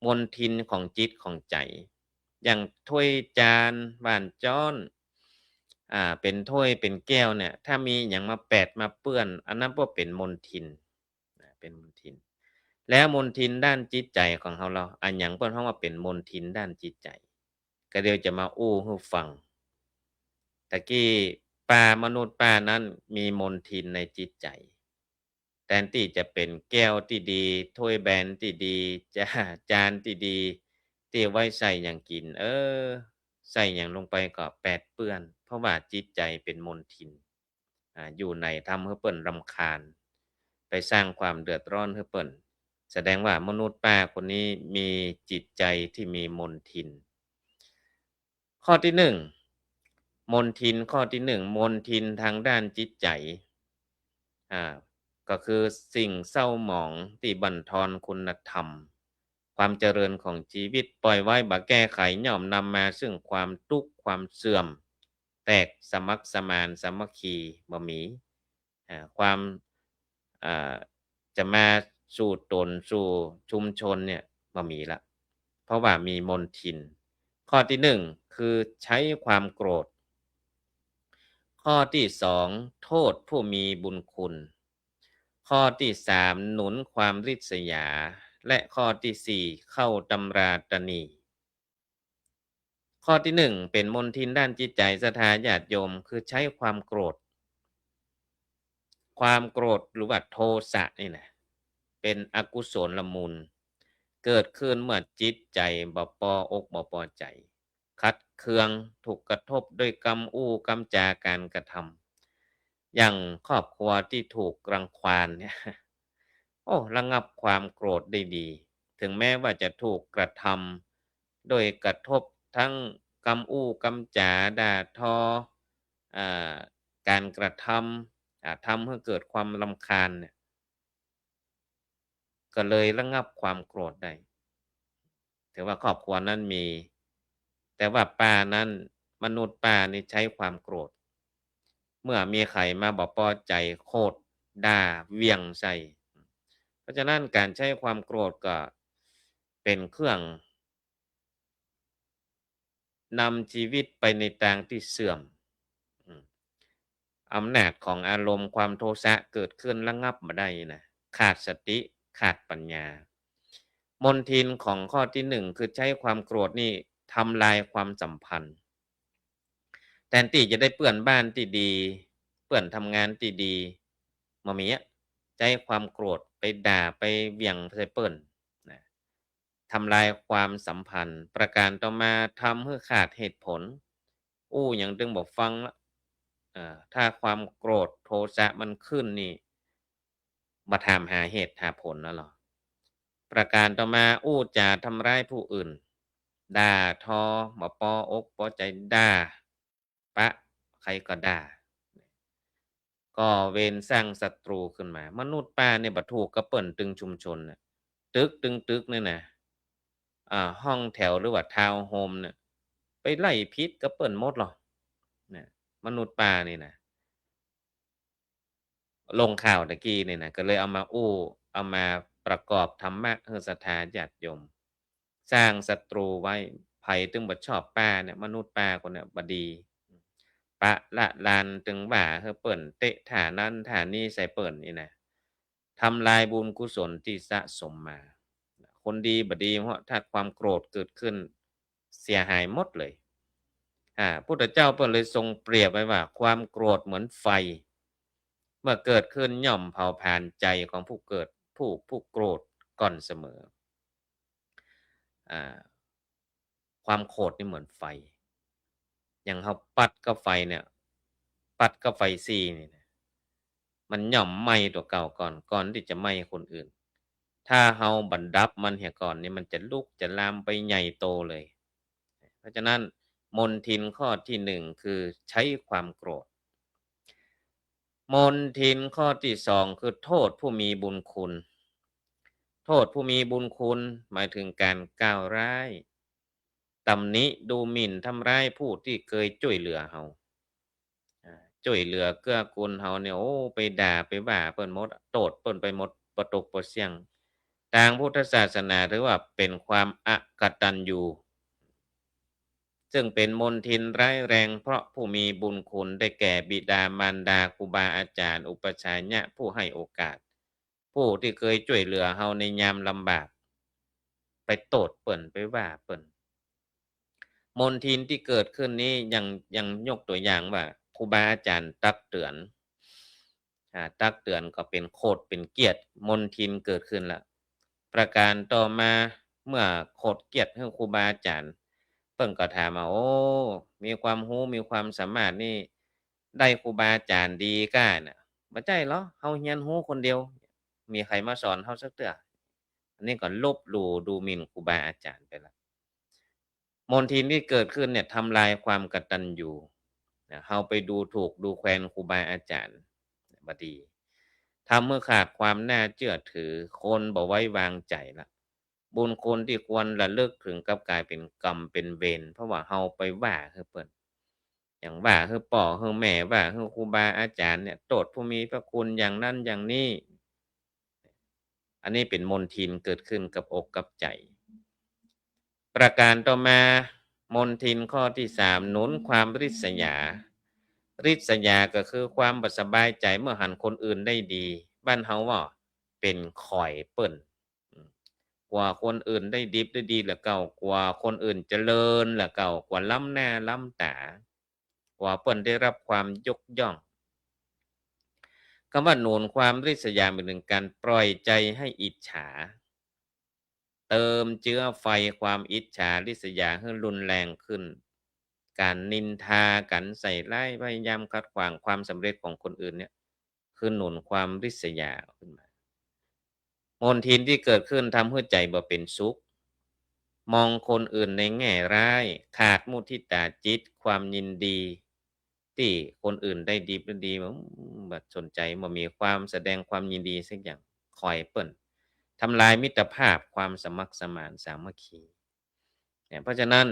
Speaker 3: มนทินของจิตของใจอย่างถ้วยจานว่านจ้อนเป็นถ้วยเป็นแก้วเนี่ยถ้ามีหยังมาแปดมาเปื้อนอันนั้นก็เป็นมนทินเป็นมนทินแล้วมนทินด้านจิตใจของเราอันหยังเพิ่นฮ้องว่าเป็นมนทินด้านจิตใจก็เดี๋ยวจะมาอู้ให้ฟังตะกี้มนุษย์ป้านั้นมีมนทินในจิตใจแทนที่จะเป็นแก้วที่ดีถ้วยแบนที่ดีจานที่ดี ที่ไว้ใส่หยังกิน ใส่หยังลงไปก็แปดเปื้อน เพราะว่าจิตใจเป็นมลทินอยู่ในทำให้เปิ้นรำคาญ ไปสร้างความเดือดร้อนให้เปิ้น แสดงว่ามนุษย์ป้าคนนี้มีจิตใจที่มีมลทิน ข้อที่1มลทินข้อที่1มลทินทางด้านจิตใจอ่าก็คือสิ่งเศร้าหมองที่บั่นทอนคุณธรรม ความเจริญของชีวิตปล่อยไว้บ่แก้ไขย่อมนำมาซึ่งความทุกข์ความเสื่อม แตกสามัคสมานสามัคคีบ่มีความอ่าจะมาสู่ตนสู่ชุมชนเนี่ยบ่มีละเพราะว่ามีมลทิน ข้อที่1คือใช้ความโกรธ ข้อที่2โทษผู้มีบุญคุณ ข้อที่3หนุนความริษยา และข้อที่4เข้าตำราตณี ข้อที่1เป็นมลทินด้านจิตใจศรัทธาญาติโยมคือใช้ความโกรธ ความโกรธหรือว่าโทสะนี่นะเป็นอกุศลมูล เกิดขึ้นเมื่อจิตใจบ่ปอกบ่พอใจ คัดเคืองถูกกระทบด้วยกรรมอู้กรรมจาการกระทำอย่างครอบครัวที่ถูกรังควานเนี่ย ระงับความโกรธได้ดี ถึงแม้ว่าจะถูกกระทำโดยกระทบทั้งกรรมอู้กรรมจาด่าทอการกระทำทำให้เกิดความรำคาญเนี่ยก็เลยระงับความโกรธได้ถือว่าครอบครัวนั้นมี แต่ว่าป้านั้นมนุษย์ป้านี่ใช้ความโกรธ เมื่อมีใครมาบ่พอใจโคตรด่าเหวี่ยงใส่ เพราะฉะนั้นการใช้ความโกรธก็เป็นเครื่องนำชีวิตไปในทางที่เสื่อมอำนาจของอารมณ์ความโทสะเกิดขึ้นระงับมาได้นะขาดสติขาดปัญญามลทินของข้อที่1คือใช้ความโกรธนี่ทำลายความสัมพันธ์แทนที่จะได้เปื้อนบ้านที่ดีเปื้อนทำงานที่ดีมามีใช้ความโกรธไปด่าไปเหวี่ยงใส่เปิ้นนะทำลายความสัมพันธ์ประการต่อมาทำให้ขาดเหตุผลอย่างดึงบอกฟังละถ้าความโกรธโทสะมันขึ้นนี่มาถามหาเหตุหาผลแล้วหรอประการต่อมาจาทำร้ายผู้อื่นด่าทอบ่ปอกปอใจด่าปะใครก็ด่าก็เวรสร้างศัตรูขึ้นมามนุษย์ป้าเนี่ยบัดถูกกระเปิ้นตึงชุมชนน่ะตึกตึงตึกเนี่ยนะห้องแถวหรือว่าทาวน์โฮมเนี่ยไปไล่พิษกระเปิ้นหมดหรอนะมนุษย์ป้านี่นะลงข่าวตะกี้นี่นะก็เลยเอามาเอามาประกอบธรรมะให้ศรัทธาญาติโยมสร้างศัตรูไว้ไผถึงบ่ชอบป้าเนี่ยมนุษย์ป้าคนเนี่ยบ่ดีปะละลานถึงว่าให้เปิ้นเตะท่านั้นท่านี้ใส่เปิ้นนี่นะทำลายบุญกุศลที่สะสมมาคนดีบ่ดีเพราะถ้าความโกรธเกิดขึ้นเสียหายหมดเลยพุทธเจ้าเปิ้นเลยทรงเปรียบไว้ว่าความโกรธเหมือนไฟเมื่อเกิดขึ้นย่อมเผาผลาญใจของผู้เกิดผู้โกรธก่อนเสมอความโกรธนี่เหมือนไฟอย่างเราปัดกับไฟเนี่ยปัดกับไฟซี่นี่นะมันย่อมไหม้ตัวเก่าก่อนที่จะไหม้คนอื่นถ้าเราบันดับมันเสียก่อนนี่มันจะลุกจะลามไปใหญ่โตเลยเพราะฉะนั้นมลทินข้อที่1คือใช้ความโกรธมลทินข้อที่2คือโทษผู้มีบุญคุณโทษผู้มีบุญคุณหมายถึงการก้าวร้ายตำหนิดูหมิ่นทำร้ายผู้ที่เคยช่วยเหลือเราช่วยเหลือเกื้อกูลเราเนี่ยไปด่าไปว่าเปิ้นหมดโทษเปิ้นไปหมดบ่ตกบ่เสี่ยงทางพุทธศาสนาถือว่าเป็นความอกตัญญูซึ่งเป็นมลทินร้ายแรงเพราะผู้มีบุญคุณได้แก่บิดามารดาครูบาอาจารย์อุปชฌะผู้ให้โอกาสผู้ที่เคยช่วยเหลือเราในยามลำบากไปโทษเปิ้นไปว่าเปิ้นมลทินที่เกิดขึ้นนี้ยังยกตัวอย่างว่าครูบาอาจารย์ตักเตือนตักเตือนก็เป็นโคตรเป็นเกียรติมลทินเกิดขึ้นแล้วประการต่อมา เมื่อโคดเกียรติให้ครูบาอาจารย์เพิ่นก็ถามว่าโอ้มีความรู้มีความสามารถนี่ได้ครูบาอาจารย์ดีก้าน่ะบ่ใช่เหรอเฮาเรียนรู้คนเดียวมีใครมาสอนเฮาสักเทื่ออันนี้ก็ลบหลู่ดูหมิ่นครูบาอาจารย์ไปแล้วมนทินที่เกิดขึ้นเนี่ยทำลายความกตัญญูเฮาไปดูถูกดูแคลนครูบาอาจารย์บ่ดีทำให้ขาดความน่าเชื่อถือคนบ่ไว้วางใจแล้วบุญคุณที่ควรระลึกถึงกลับกลายเป็นกรรมเป็นเวรเพราะว่าเฮาไปว่าคือเพิ่นอย่างว่าคือพ่อคือแม่ว่าคือครูบาอาจารย์เนี่ยโทษผู้มีพระคุณอย่างนั้นอย่างนี้อันนี้เป็นมลทินเกิดขึ้นกับอกกับใจ ประการต่อมามนทินข้อที่3หนุนความริษยาริษยาก็คือความบ่สบายใจเมื่อหันคนอื่นได้ดีบ้านเฮาว่าเป็นข่อยเปิ้นอืมกว่าคนอื่นได้ดิบได้ดีแล้วเก่ากว่าคนอื่นเจริญแล้วเก่ากว่าล้ำหน้าล้ำตากว่าเปิ้นได้รับความยกย่องคำว่าหนุนความริษยาหมายถึงการปล่อยใจให้อิจฉา เติมเชื้อไฟความอิจฉาริษยาให้รุนแรงขึ้น การนินทากันใส่ร้ายพยายามขัดขวางความสำเร็จของคนอื่นเนี่ยคือหนุนความริษยาขึ้นมามลทินที่เกิดขึ้นทำให้ใจบ่เป็นสุขมองคนอื่นในแง่ร้ายขาดมุทิตาจิตความยินดีที่คนอื่นได้ดีได้ดีบ่สนใจบ่มีความแสดงความยินดีสักอย่างคอยเปิ้น ทำลายมิตรภาพความสมัครสมานสามัคคีเนี่ยเพราะฉะนั้น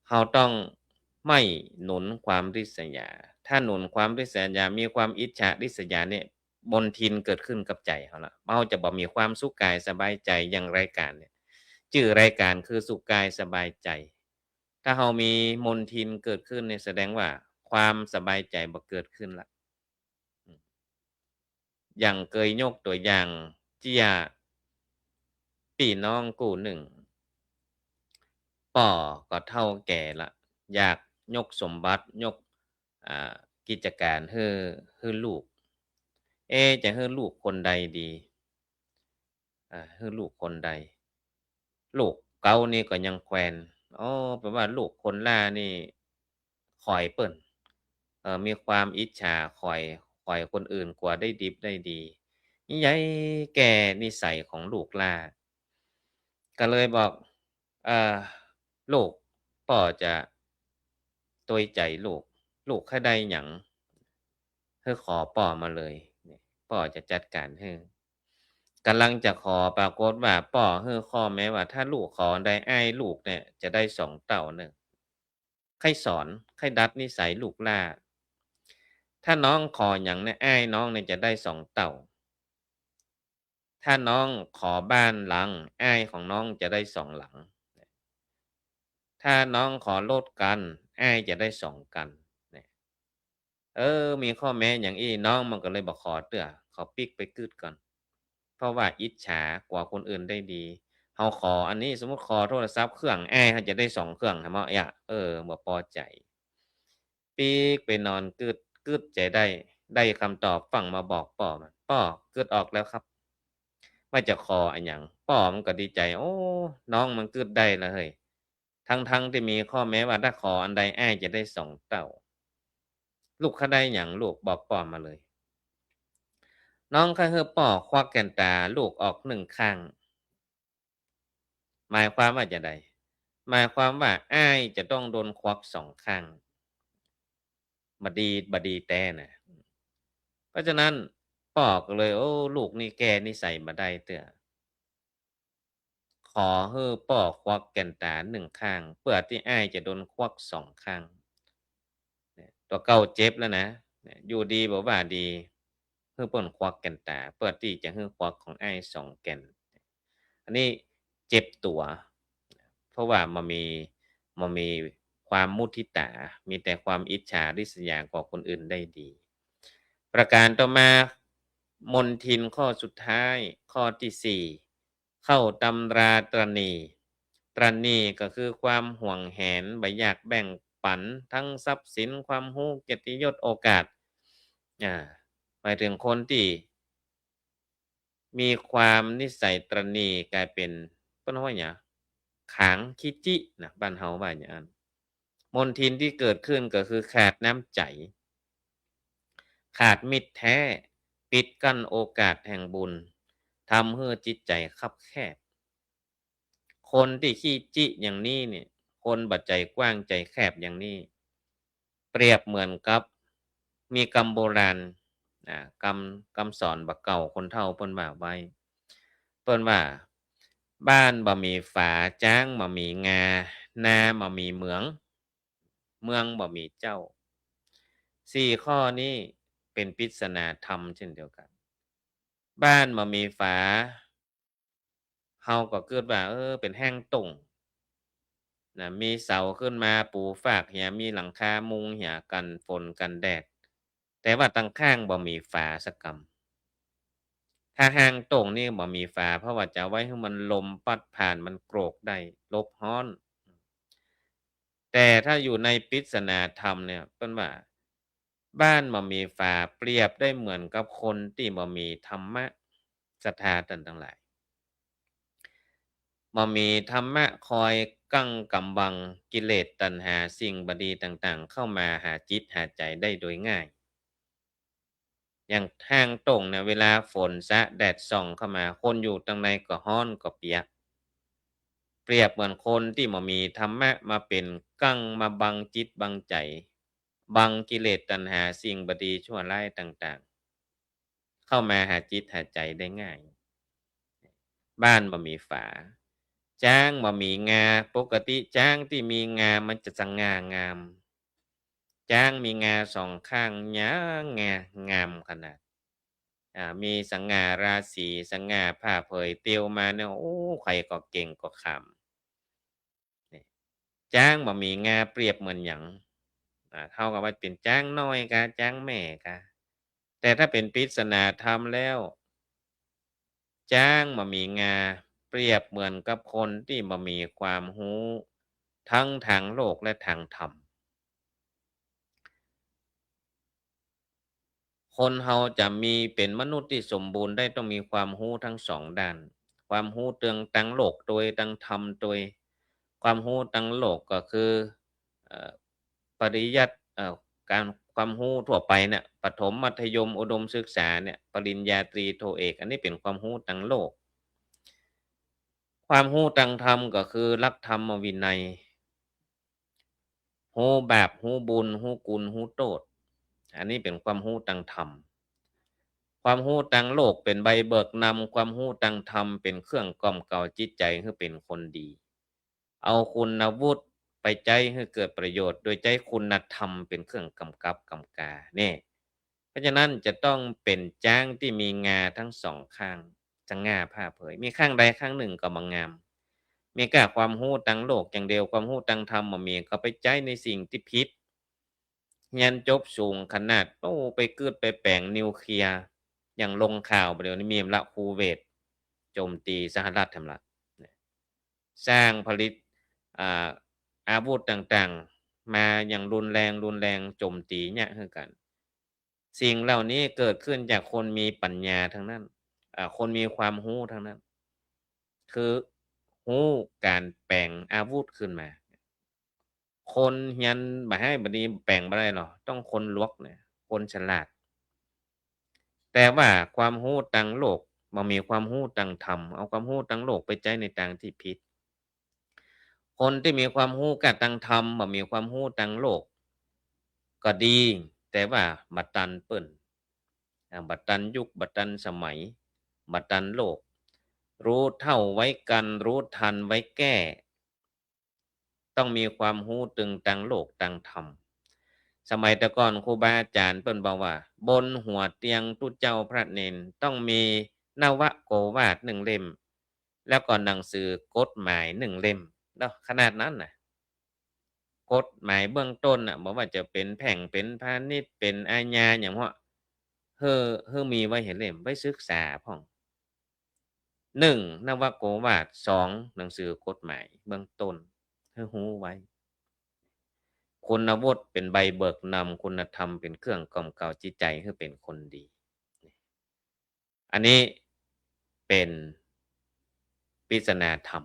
Speaker 3: เราต้องไม่หนุนความริษยาถ้าหนุนความริษยามีความอิจฉาริษยาเนี่ยมลทินเกิดขึ้นกับใจเราละเราจะบ่มีความสุขกายสบายใจอย่างรายการเนี่ยชื่อรายการคือสุขกายสบายใจถ้าเรามีมลทินเกิดขึ้นเนี่ยแสดงว่าความสบายใจบ่เกิดขึ้นละอืมอย่างเคยยกตัวอย่างที่ว่าพี่น้องคู่หนึ่ง ป่อก็เฒ่าแก่แล้วอยากยกสมบัติยกอ่ากิจการให้ลูกจะให้ลูกคนใดดีให้ลูกคนใดลูกเก่านี่ก็ยังแควนอ๋อแปลว่าลูกคนล่านี่ข้อยเปิ้นมีความอิจฉาข้อยคนอื่นกว่าได้ดิบได้ดีอิหยังแก่นิสัยของลูกล่าก็เลยบอกเอ่อลูกพ่อจะตัวยใจลูกแค่ได้หยังให้ขอพ่อมาเลยนี่พ่อจะจัดการให้กำลังจะขอปรากฏว่าพ่อให้ข้อแม้ว่าถ้าลูกขอได้อ้ายลูกเนี่ยจะได้2เต้าหนึ่งใครสอนใครดัดนิสัยลูกล่าถ้าน้องขอหยังเนี่ยอ้ายน้องเนี่ยจะได้2เต้าถ้าน้องขอบ้านหลังอ้ายของน้องจะได้2หลัง ถ้าน้องขอลดกันอ้ายจะได้2กันเนี่ยมีข้อแม้อย่างอี้น้องมันก็เลยบ่ขอเตื้อขอปิ๊กไปกึดก่อนเพราะว่าอิจฉากว่าคนอื่นได้ดีเฮาขออันนี้สมมุติขอโทรศัพท์เครื่องอ้ายเขาจะได้2เครื่องหั้นเนาะยะบ่พอใจปิ๊กไปนอนกึดใจได้คำตอบฟังมาบอกป้อมันป้อกึดออกแล้วครับว่าจะขออันหยังป้อมันก็ดีใจโอ้น้องมันกึดได้แล้วเฮ้ย ทั้งที่มีข้อแม้ว่าถ้าขออันใดอ้ายจะได้2เต้าลูกเขาได้หยังลูกบอกป้อมาเลยน้องเขาให้ป้อควักแก่นตาลูกออก1ข้างหมายความว่าจะใดหมายความว่าอ้ายจะต้องโดนควัก2ข้างบ่ดีแท้น่ะเพราะฉะนั้นป้อก็เลยโอ้ลูกนี่แก้นิสัยบ่ได้เตื้อขอให้ป้อควักแก่นตา1ข้างเพื่อที่อ้ายจะโดนควัก2ข้าง เนี่ยตัวเก่าเจ็บแล้วนะเนี่ยอยู่ดีบ่ว่าดีเฮือเปิ้นควักแก่นตาเพื่อที่จะฮื้อควักของอ้าย2แก่นอันนี้เจ็บตัวเพราะว่ามันมีความมุทิตามีแต่ความอิจฉาริษยากว่าคนอื่นได้ดีประการต่อมามนทินข้อสุดท้ายข้อที่4เข้าตำราตรณีตรณีก็คือความหวงแหนบ่อยากแบ่งปันทั้งทรัพย์สินความรู้เกียรติยศโอกาสอาหมายถึงคนที่มีความนิสัยตระหนี่กลายเป็น ปิ้นว่าหยังขางขี้จินะบ้านเฮาว่าอย่างงั้นมลทินที่เกิดขึ้นก็คือขาดน้ำใจขาดมิตรแท้ปิดกั้นโอกาสแห่งบุญทำให้จิตใจคับแคบคนที่ขี้จิอย่างนี้เนี่ยคนบัดใจกว้างใจแคบอย่างนี้เปรียบเหมือนกับมีคำโบราณคำสอนบักเก่าคนเฒ่าเพิ่นว่าไว้เพิ่นว่าบ้านบ่มีฝาจ้างบ่มีงานาบ่มีเหมืองเมืองบ่มีเจ้า4ข้อนี้เป็นปริศนาธรรมเช่นเดียวกันบ้านบ่มีฝาเฮาก็คิดว่าเป็นแฮ่งตุ่งนะมีเสาขึ้นมาปูฟากเหียมีหลังคามุงเหียกันฝนกันแดดแต่ว่าตั้งข้างบ่มีฝาสักกำถ้าแฮ่งตุ่งนี่บ่มีฝาเพราะว่าจะเอาไว้ให้มันลมพัดผ่านมันโกรกได้หลบร้อนแต่ถ้าอยู่ในปริศนาธรรมเนี่ยเพิ่นว่าบ้านบ่มีฝาเปรียบได้เหมือนกับคนที่บ่มีธรรมะศรัทธาต่างทั้งหลาย บ่มีธรรมะคอยกั้งกำบังกิเลสตัณหาสิ่งบดีต่างๆเข้ามาหาจิตหาใจได้โดยง่ายอย่างทางตรงเนี่ยเวลาฝนซะแดดส่องเข้ามาคนอยู่ตรงในก็ร้อนก็เปียกเปรียบเหมือนคนที่บ่มีธรรมะมาเป็นกั้งมาบังจิตบังใจบังกิเลสตัณหาสิ่งบดีชั่วร้ายต่างๆเข้ามาหาจิตหาใจได้ง่ายบ้านบ่มีฝา ช้างบ่มีงาปกติช้างที่มีงามันจะสง่างามช้างมีงาสองข้างยาวงามขนาดมีสง่าราศีสง่าผ่าเผยเตียวมาเนี่ยโอ้ใครก็เก่งก็ขำนี่ช้างบ่มีงาเปรียบเหมือนหยังเท่ากับว่าเป็นช้างน้อยกะช้างแม่กะแต่ถ้าเป็นปริศนาธรรมแล้วช้างบ่มีงา เปรียบเหมือนกับคนที่บ่มีความรู้ทั้งทางโลกและทางธรรมคนเราจะมีเป็นมนุษย์ที่สมบูรณ์ได้ต้องมีความรู้ทั้งสองด้านความรู้เรื่องทางโลกโดยทางธรรมโดยความรู้ทางโลกก็คือเอ่อปริยัติการความรู้ทั่วไปเนี่ยประถมมัธยมอุดมศึกษาเนี่ยปริญญาตรีโทเอกอันนี้เป็นความรู้ทางโลกความรู้ทางธรรมก็คือหลักธรรมวินัย รู้บาปรู้บุญรู้กุลรู้โทษอันนี้เป็นความรู้ทางธรรมความรู้ทางโลกเป็นใบเบิกนำความรู้ทางธรรมเป็นเครื่องกล่อมเกลาจิตใจให้เป็นคนดีเอาคุณวุฒิไปใจให้เกิดประโยชน์โดยใจคุณธรรมเป็นเครื่องกำกับกำกาเนี่ยเพราะฉะนั้นจะต้องเป็นจ้างที่มีงาทั้งสองข้างจะง่าผ้าเผยมีข้างใดข้างหนึ่งก็บางงาม มีกะความรู้ทางโลกอย่างเดียวความรู้ทางธรรมบ่มีก็ไปใช้ในสิ่งที่ผิดเรียนจบสูงขนาดไปเกิดไปแปลงนิวเคลียร์อย่างลงข่าวไปเดี๋ยวนี้มีละคูเวตโจมตีสหรัฐทำละสร้างผลิตอ่าอาวุธต่างๆมาอย่างรุนแรงโจมตีเนี่ยคือกันสิ่งเหล่านี้เกิดขึ้นจากคนมีปัญญาทั้งนั้นคนมีความรู้ทั้งนั้น คือรู้การแปลงอาวุธขึ้นมาคนเรียนบ่ให้บัดนี้แปลงบ่ได้หรอกต้องคนลวกเนี่ยคนฉลาดแต่ว่าความรู้ทางโลกบ่มีความรู้ทางธรรมเอาความรู้ทางโลกไปใช้ในทางที่ผิดคนที่มีความรู้กะทางธรรมบ่มีความรู้ทางโลกก็ดีแต่ว่าบ่ทันเปิ้นบ่ทันยุคบ่ทันสมัยบ่ทันโลกรู้เท่าไว้กันรู้ทันไว้แก้ ต้องมีความรู้ตึงตังโลกตังธรรมสมัยแต่ก่อนครูบาอาจารย์เปิ้นบอกว่าบนหัวเตียงตุเจ้าพระเนนต้องมีนวโกวาท1เล่มแล้วก็หนังสือกฎหมาย1เล่มเนาะขนาดนั้นน่ะกฎหมายเบื้องต้นน่ะบ่ว่าจะเป็นแพ่งเป็นพาณิชย์เป็นอาญาหยังฮ้อเฮ้อมีไว้ให้เล่มไว้ศึกษาพ้อง1นวโกวาท2หนังสือกฎหมายเบื้องต้นให้รู้ไว้ คุณวุฒิเป็นใบเบิกนำคุณธรรมเป็นเครื่องกล่อมเกลาจิตใจให้เป็นคนดีอันนี้เป็นปริศนาธรรม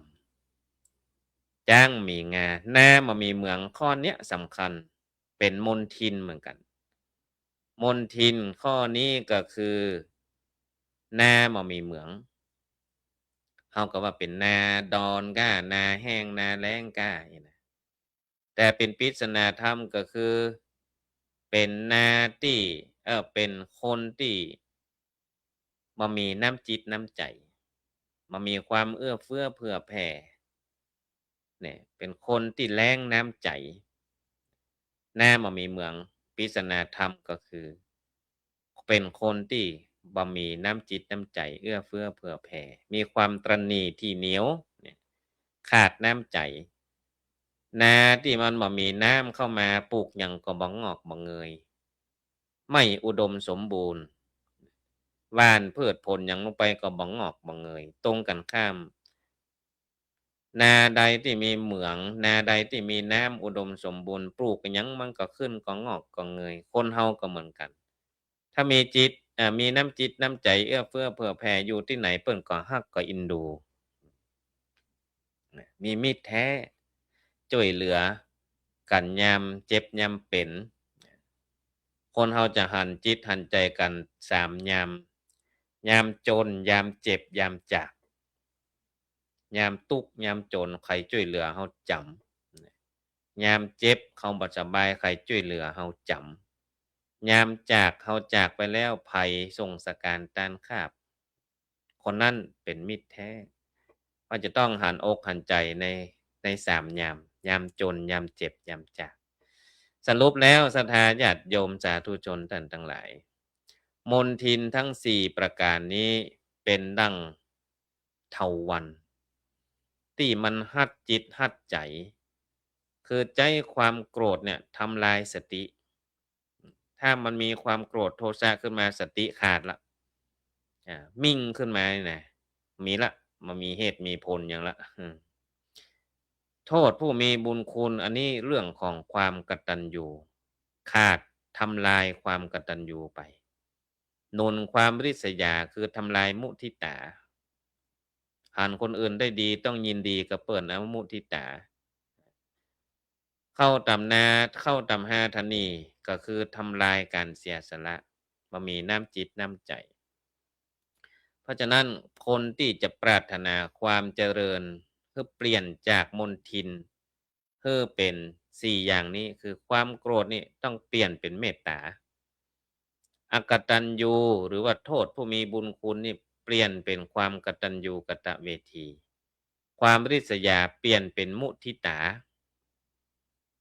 Speaker 3: จ้างมีงาหน้ามามีเหมืองข้อเนี้ยสำคัญเป็นมนทินเหมือนกันมนทินข้อนี้ก็คือหน้ามามีเหมืองเฮาก็ว่าเป็นนาดอนก้านาแห้งนาแล้งก้านี่นะแต่เป็นปริศนาธรรมก็คือเป็นนาที่เป็นคนที่บ่มีน้ำจิตน้ำใจบ่มีความเอื้อเฟื้อเผื่อแผ่เนี่ยเป็นคนที่แล้งน้ำใจหน้าบ่มีเหมืองปริศนาธรรมก็คือเป็นคนที่บ่มีน้ำจิตน้ำใจเอื้อเฟื้อเผื่อแผ่มีความตระหนี่ที่เหนียวเนี่ยขาดน้ำใจนาที่มันบ่มีน้ำเข้ามาปลูกหยังก็บ่งอกบ่เงยไม่อุดมสมบูรณ์หว่านพืชผลหยังลงไปก็บ่งอกบ่เงยตรงกันข้าม นาใดที่มีเหมืองนาใดที่มีน้ำอุดมสมบูรณ์ปลูกหยังมันก็ขึ้นก็งอกก็เงยคนเฮาก็เหมือนกันถ้ามีจิตมีน้ำจิตน้ำใจเอื้อเฟื้อเผื่อแผ่อยู่ที่ไหนเปิ้นก็ฮักก็เอ็นดูมีมิตรแท้ช่วยเหลือกันยามเจ็บยามเป็นคนเฮาจะหันจิตหันใจกัน3ยามยามจนยามเจ็บยามจาก ยามทุกข์ยามจนใครช่วยเหลือเฮาจำยามเจ็บเขาบ่สบายใครช่วยเหลือเฮาจำยามจากเฮาจากไปแล้วภัยส่งสการตานคาบคนนั้นเป็นมิตรแท้เราจะต้องหันอกหันใจใน3ยามยามจนยามเจ็บยามจากสรุปแล้วศรัทธาญาติโยมสาธุชนท่านทั้งหลายมนทินทั้ง4ประการนี้เป็นดังเถาวัลย์ ที่มันหัดจิตหัดใจคือใจความโกรธเนี่ยทำลายสติถ้ามันมีความโกรธโทสะขึ้นมาสติขาดละมิ่งขึ้นมานี่นะมีละมันมีเหตุมีผลอย่างละโทษผู้มีบุญคุณอันนี้เรื่องของความกตัญญูขาดทำลายความกตัญญูไปนนความริษยาคือทำลายมุทิตาหันคนอื่นได้ดีต้องยินดีกับเปิ้นมุทิตาเข้าตำนาเข้าตำห้าทนีก็คือทำลายการเสียสละบ่มีน้ำจิตน้ำใจเพราะฉะนั้นคนที่จะปรารถนาความเจริญคือเปลี่ยนจากมนทินคือเป็น4อย่างนี้คือความโกรธนี่ต้องเปลี่ยนเป็นเมตตาอกตัญญูหรือว่าโทษผู้มีบุญคุณนี่เปลี่ยนเป็นความกตัญญูกตเวทีความริษยาเปลี่ยนเป็นมุทิตา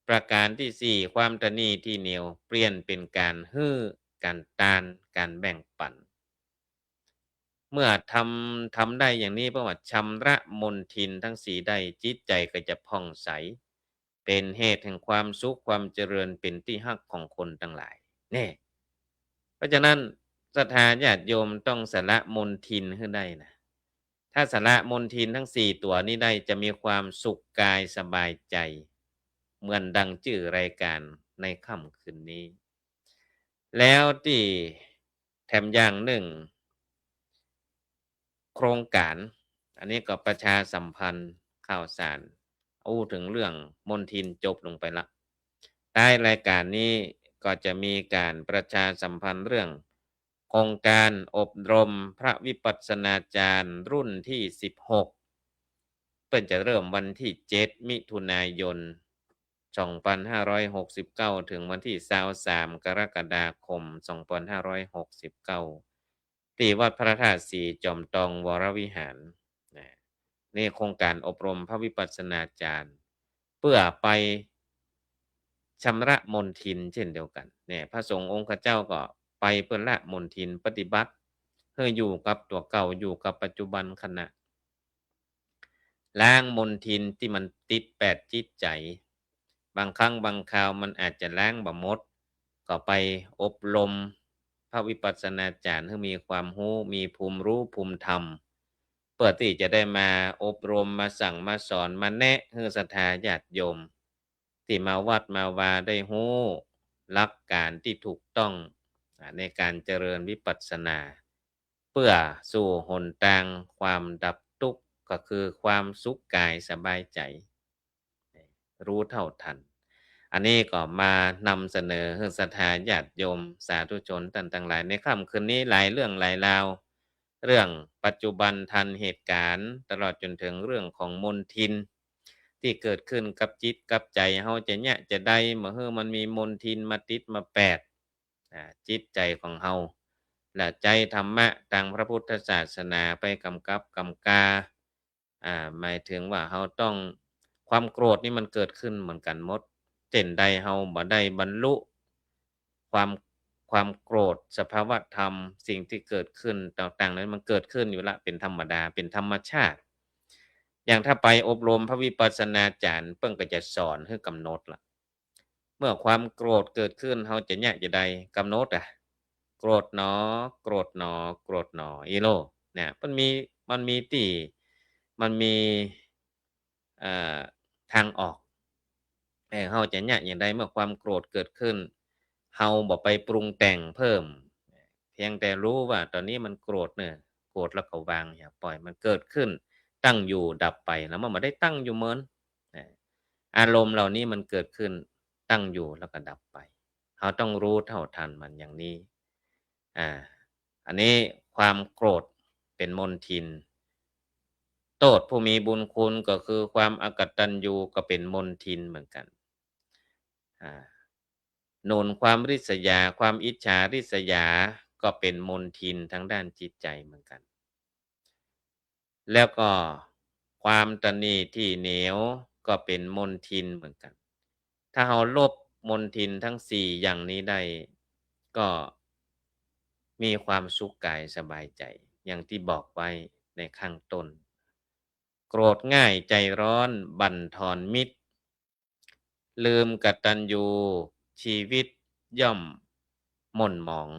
Speaker 3: ประการที่4ความตณีที่เหนียวเปลี่ยนเป็นการฮื้อการตานการแบ่งปันเมื่อทำได้อย่างนี้เพราะว่าชำระมลทินทั้ง4ได้จิตใจก็จะผ่องใสเป็นเหตุแห่งความสุขความเจริญเป็นที่ฮักของคนทั้งหลายแน่เพราะฉะนั้นศรัทธาญาติโยมต้องสละมลทินให้ได้นะถ้าสละมลทินทั้ง4ตัวนี้ได้จะมีความสุขกายสบายใจเหมือนดังชื่อรายการในค่ำคืนนี้แล้วที่แถมอย่างหนึ่งโครงการอันนี้ก็ประชาสัมพันธ์ข่าวสารถึงเรื่องมนทินจบลงไปละใต้รายการนี้ก็จะมีการประชาสัมพันธ์เรื่องโครงการอบรมพระวิปัสสนาจารย์รุ่นที่16เปิ้นจะเริ่มวันที่7มิถุนายน2569ถึงวันที่23กรกฎาคม2569ที่วัดพระธาตุสีจอมทองวรวิหารนะนี่โครงการอบรมพระวิปัสสนาจารย์เพื่อไปชำระมลทินเช่นเดียวกันเนี่ยพระสงฆ์องค์ข้าเจ้าก็ไปเพื่อละมลทินปฏิบัติเพื่ออยู่กับตัวเก่าอยู่กับปัจจุบันขณะล้างมลทินที่มันติดแปดจิตใจบางครั้งบางคราวมันอาจจะล้างบ่หมดก็ไปอบรมพระวิปัสสนาจารย์ให้มีความรู้มีภูมิรู้ภูมิธรรมเพื่อที่จะได้มาอบรมมาสั่งมาสอนมาแนะให้ศรัทธาญาติโยมที่มาวัดมาวาได้รู้หลักการที่ถูกต้องในการเจริญวิปัสสนาเพื่อสู่หนทางความดับทุกข์ก็คือความสุขกายสบายใจ รู้เท่าทันอันนี้ก็มานำเสนอให้ศรัทธาญาติโยมสาธุชนท่านทั้งหลายในค่ำคืนนี้หลายเรื่องหลายราวเรื่องปัจจุบันทันเหตุการณ์ตลอดจนถึงเรื่องของมนทินที่เกิดขึ้นกับจิตกับใจเฮาจะเนี่ยจะได้เมื่อมันมีมนทินมาติดมาแปดจิตใจของเฮาและใจธรรมะทางพระพุทธศาสนาไปกำกับกำกาหมายถึงว่าเฮาต้องความโกรธนี่มันเกิดขึ้นเหมือนกันหมดเช่นใดเฮาบ่ได้บรรลุความความโกรธสภาวะธรรมสิ่งที่เกิดขึ้นต่างๆนั้นมันเกิดขึ้นอยู่แล้วเป็นธรรมดาเป็นธรรมชาติอย่างถ้าไปอบรมพระวิปัสสนาจารย์เพิ่นก็จะสอนให้กำหนดล่ะเมื่อความโกรธเกิดขึ้นเฮาจะเนี่ยจะใดกำหนดโกรธหนอโกรธหนอโกรธหนออีโลเนี่ยมันมีที่มันมีเอ่อทางออกเฮาจะเนี่ยอย่างใดเมื่อความโกรธเกิดขึ้นเฮาบ่ไปปรุงแต่งเพิ่มเพียงแต่รู้ว่าตอนนี้มันโกรธเนี่ยโกรธแล้วก็วางอย่าปล่อยมันเกิดขึ้นตั้งอยู่ดับไปแล้วมันบ่ได้ตั้งอยู่เหมือนอาอารมณ์เหล่านี้มันเกิดขึ้นตั้งอยู่แล้วก็ดับไปเราต้องรู้เท่าทันมันอย่างนี้อาอันนี้ความโกรธเป็นมลทินโทษผู้มีบุญคุณก็คือความอกตัญญูก็เป็นมลทินเหมือนกันอาโน่นความริษยาความอิจฉาริษยาก็เป็นมลทินทางด้านจิตใจเหมือนกันแล้วก็ความตณีที่เหนียวก็เป็นมลทินเหมือนกันถ้าเราลบมลทินทั้ง4อย่างนี้ได้ก็มีความสุขกายสบายใจอย่างที่บอกไว้ในข้างต้นโกรธง่ายใจร้อนบั่นทอนมิตรลืมกตัญญูชีวิตย่อมหม่นหมอง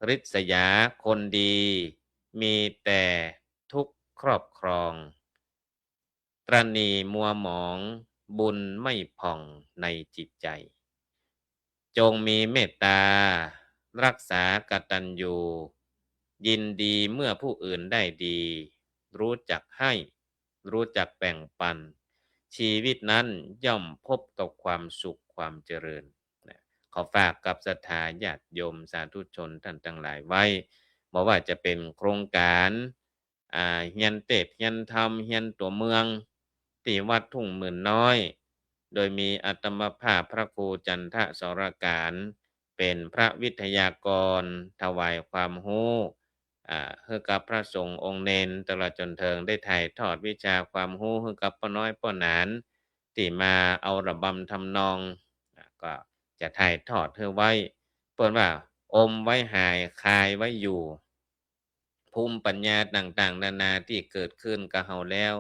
Speaker 3: ริษยาคนดีมีแต่ทุกข์ครอบครองตระหนี่มัวหมองบุญไม่ผ่องในจิตใจจงมีเมตตารักษากตัญญูยินดีเมื่อผู้อื่นได้ดีรู้จักให้รู้จักแบ่งปันชีวิตนั้นย่อมพบกับความสุขความเจริญนะขอฝากกับศรัทธาญาติโยมสาธุชนท่านทั้งหลายไว้บอกว่าจะเป็นโครงการเฮียนเทศน์เฮียนธรรมเฮียนตัวเมืองที่วัดทุ่งหมื่นน้อยโดยมีอาตมาภาพพระครูจันทสรการเป็นพระวิทยากรถวายความรู้ให้กับพระสงฆ์องค์เณรตลอดจนถึงได้ถ่ายทอดวิชาความรู้ให้กับป้าน้อยป้าหนานที่มาเอาระบำทำนองก็จะถ่ายทอดให้ไว้เปิ้นว่าอมไว้หายคายไว้อยู่ภูมิปัญญาต่างๆนานาที่เกิดขึ้นกับเฮาแล้ว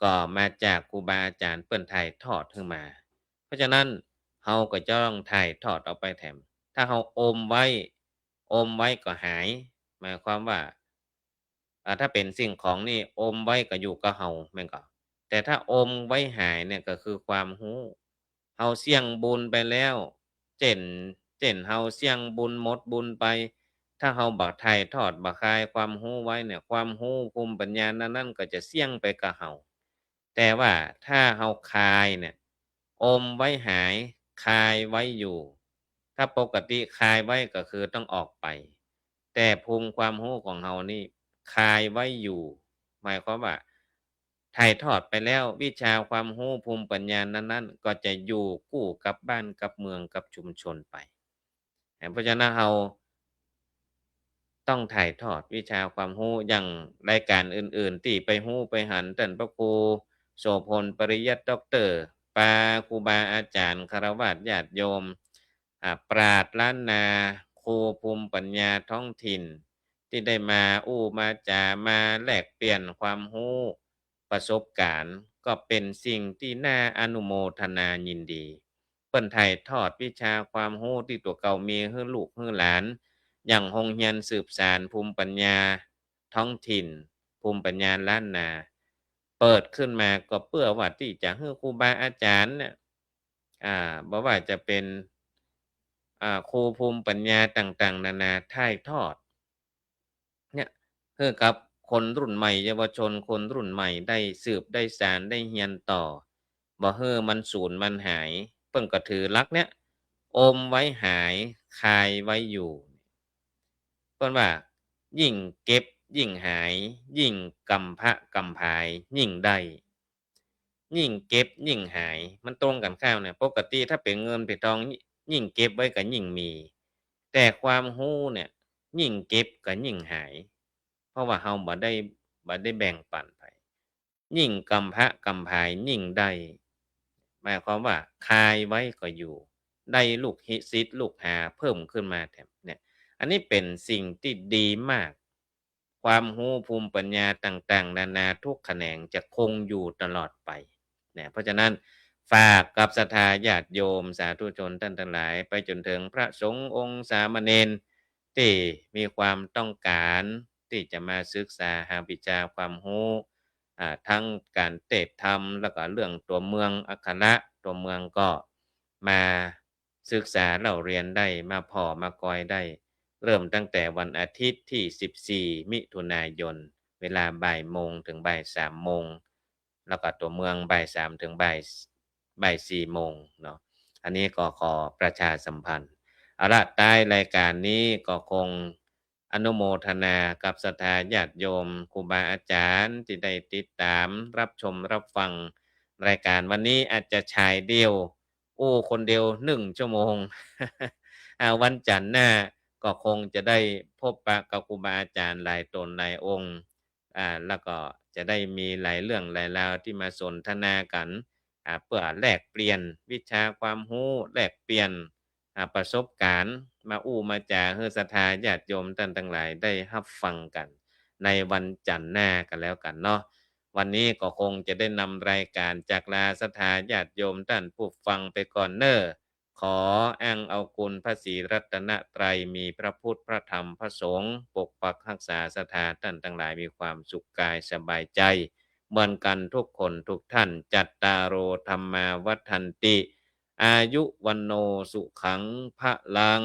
Speaker 3: ก็มาจากครูบาอาจารย์เปิ้นถ่ายทอดขึ้นมาเพราะฉะนั้นเฮาก็จะต้องถ่ายทอดออกไปแถมถ้าเฮาอมไว้ก็หายหมายความว่าถ้าเป็นสิ่งของนี่อมไว้ก็อยู่กับเฮาแม่นก็แต่ถ้าอมไว้หายเนี่ยก็คือความรู้เฮาเสี่ยงบุญไปแล้วเช่นเฮาเสี่ยงบุญหมดบุญไป ถ้าเราบ่ถ่ายทอดบ่คายความรู้ไว้เนี่ยความรู้ภูมิปัญญานั้นๆก็จะเสี่ยงไปกับเราแต่ว่าถ้าเราคายเนี่ยอมไว้หายคายไว้อยู่ถ้าปกติคายไว้ก็คือต้องออกไปแต่ภูมิความรู้ของเรานี่คายไว้อยู่หมายความว่าถ่ายทอดไปแล้ววิชาความรู้ภูมิปัญญานั้นๆก็จะอยู่คู่กับบ้านกับเมืองกับชุมชนไปเพราะฉะนั้นเรา ต้องถ่ายทอดวิชาความรู้อย่างรายการอื่นๆที่ไปรู้ไปหันท่านพระครูโสพลปริยัติด็อกเตอร์ปาครูบาอาจารย์ฆราวาสญาติโยมปราชญ์ล้านนาครูภูมิปัญญาท้องถิ่นที่ได้มาอู้มาจามาแลกเปลี่ยนความรู้ประสบการณ์ก็เป็นสิ่งที่น่าอนุโมทนายินดีเปิ้นถ่ายทอดวิชาความรู้ที่ตัวเก่ามีให้ลูกให้หลาน อย่างโรงเรียนสืบสานภูมิปัญญาท้องถิ่นภูมิปัญญาล้านนาเปิดขึ้นมาก็เพื่อว่าที่จะให้ครูบาอาจารย์เนี่ยบ่ว่าจะเป็นครูภูมิปัญญาต่างๆนานาถ่ายทอดเนี่ยให้กับคนรุ่นใหม่เยาวชนคนรุ่นใหม่ได้สืบได้สานได้เรียนต่อ บ่เฮ้อมันสูญมันหายเพิ่นก็ถือหลักเนี้ยอมไว้หายคายไว้อยู่เพิ่นว่ายิ่งเก็บยิ่งหายยิ่งกำพระกำพายยิ่งได้ยิ่งเก็บยิ่งหายมันตรงกันข้ามเนี่ยปกติถ้าเป็นเงินเป็นทองยิ่งเก็บไว้ก็ยิ่งมีแต่ความรู้เนี่ยยิ่งเก็บก็ยิ่งหายเพราะว่าเราบ่ได้แบ่งปันไผ ยิ่งกำพระกำพายยิ่งได้หมายความว่าคายไว้ก็อยู่ได้ลูกฮิซิดลูกหาเพิ่มขึ้นมาแถมเนี่ยอันนี้เป็นสิ่งที่ดีมากความรู้ภูมิปัญญาต่างๆนานาทุกแขนงจะคงอยู่ตลอดไปเนี่ยเพราะฉะนั้นฝากกับศรัทธาญาติโยมสาธุชนท่านทั้งหลายไปจนถึงพระสงฆ์องค์สามเณรที่มีความต้องการที่จะมาศึกษาหาวิชาความรู้ ทั้งการเทศธรรมแล้วก็เรื่องตัวเมืองอักขระตัวเมืองก็มาศึกษาเล่าเรียนได้มาพอมากอยได้เริ่มตั้งแต่วันอาทิตย์ที่14มิถุนายนเวลาบ่ายโมงถึงบ่าย3โมงแล้วก็ตัวเมืองบ่าย3ถึงบ่าย4โมงเนาะอันนี้ก็ขอประชาสัมพันธ์เอาละท้ายรายการนี้ก็คง อนุโมทนากับศรัทธาญาติโยมครูบาอาจารย์ที่ได้ติดตามรับชมรับฟังรายการวันนี้อาจจะชายเดียวโอ้คนเดียว1 ชั่วโมงวันจันทร์หน้าก็คงจะได้พบปะกับครูบาอาจารย์หลายตนหลายองค์แล้วก็จะได้มีหลายเรื่องหลายราวที่มาสนทนากันเพื่อแลกเปลี่ยนวิชาความรู้แลกเปลี่ยน ประสบการณ์มาอู้มาจาให้ศรัทธาญาติโยมท่านทั้งหลายได้รับฟังกันในวันจันทร์หน้ากันแล้วกันเนาะวันนี้ก็คงจะได้นำรายการจากลาศรัทธาญาติโยมท่านผู้ฟังไปก่อนเนอ้อขออ้างเอาคุณพระศรีรัตนตรัยมีพระพุทธพระธรรมพระสงฆ์ปกปักรักษาศรัทธาท่านทั้งหลายมีความสุขกายสบายใจเหมือนกันทุกคนทุกท่านจัตตารโอธรรมาวัฏันติ อายุวันโนสุขังพะลัง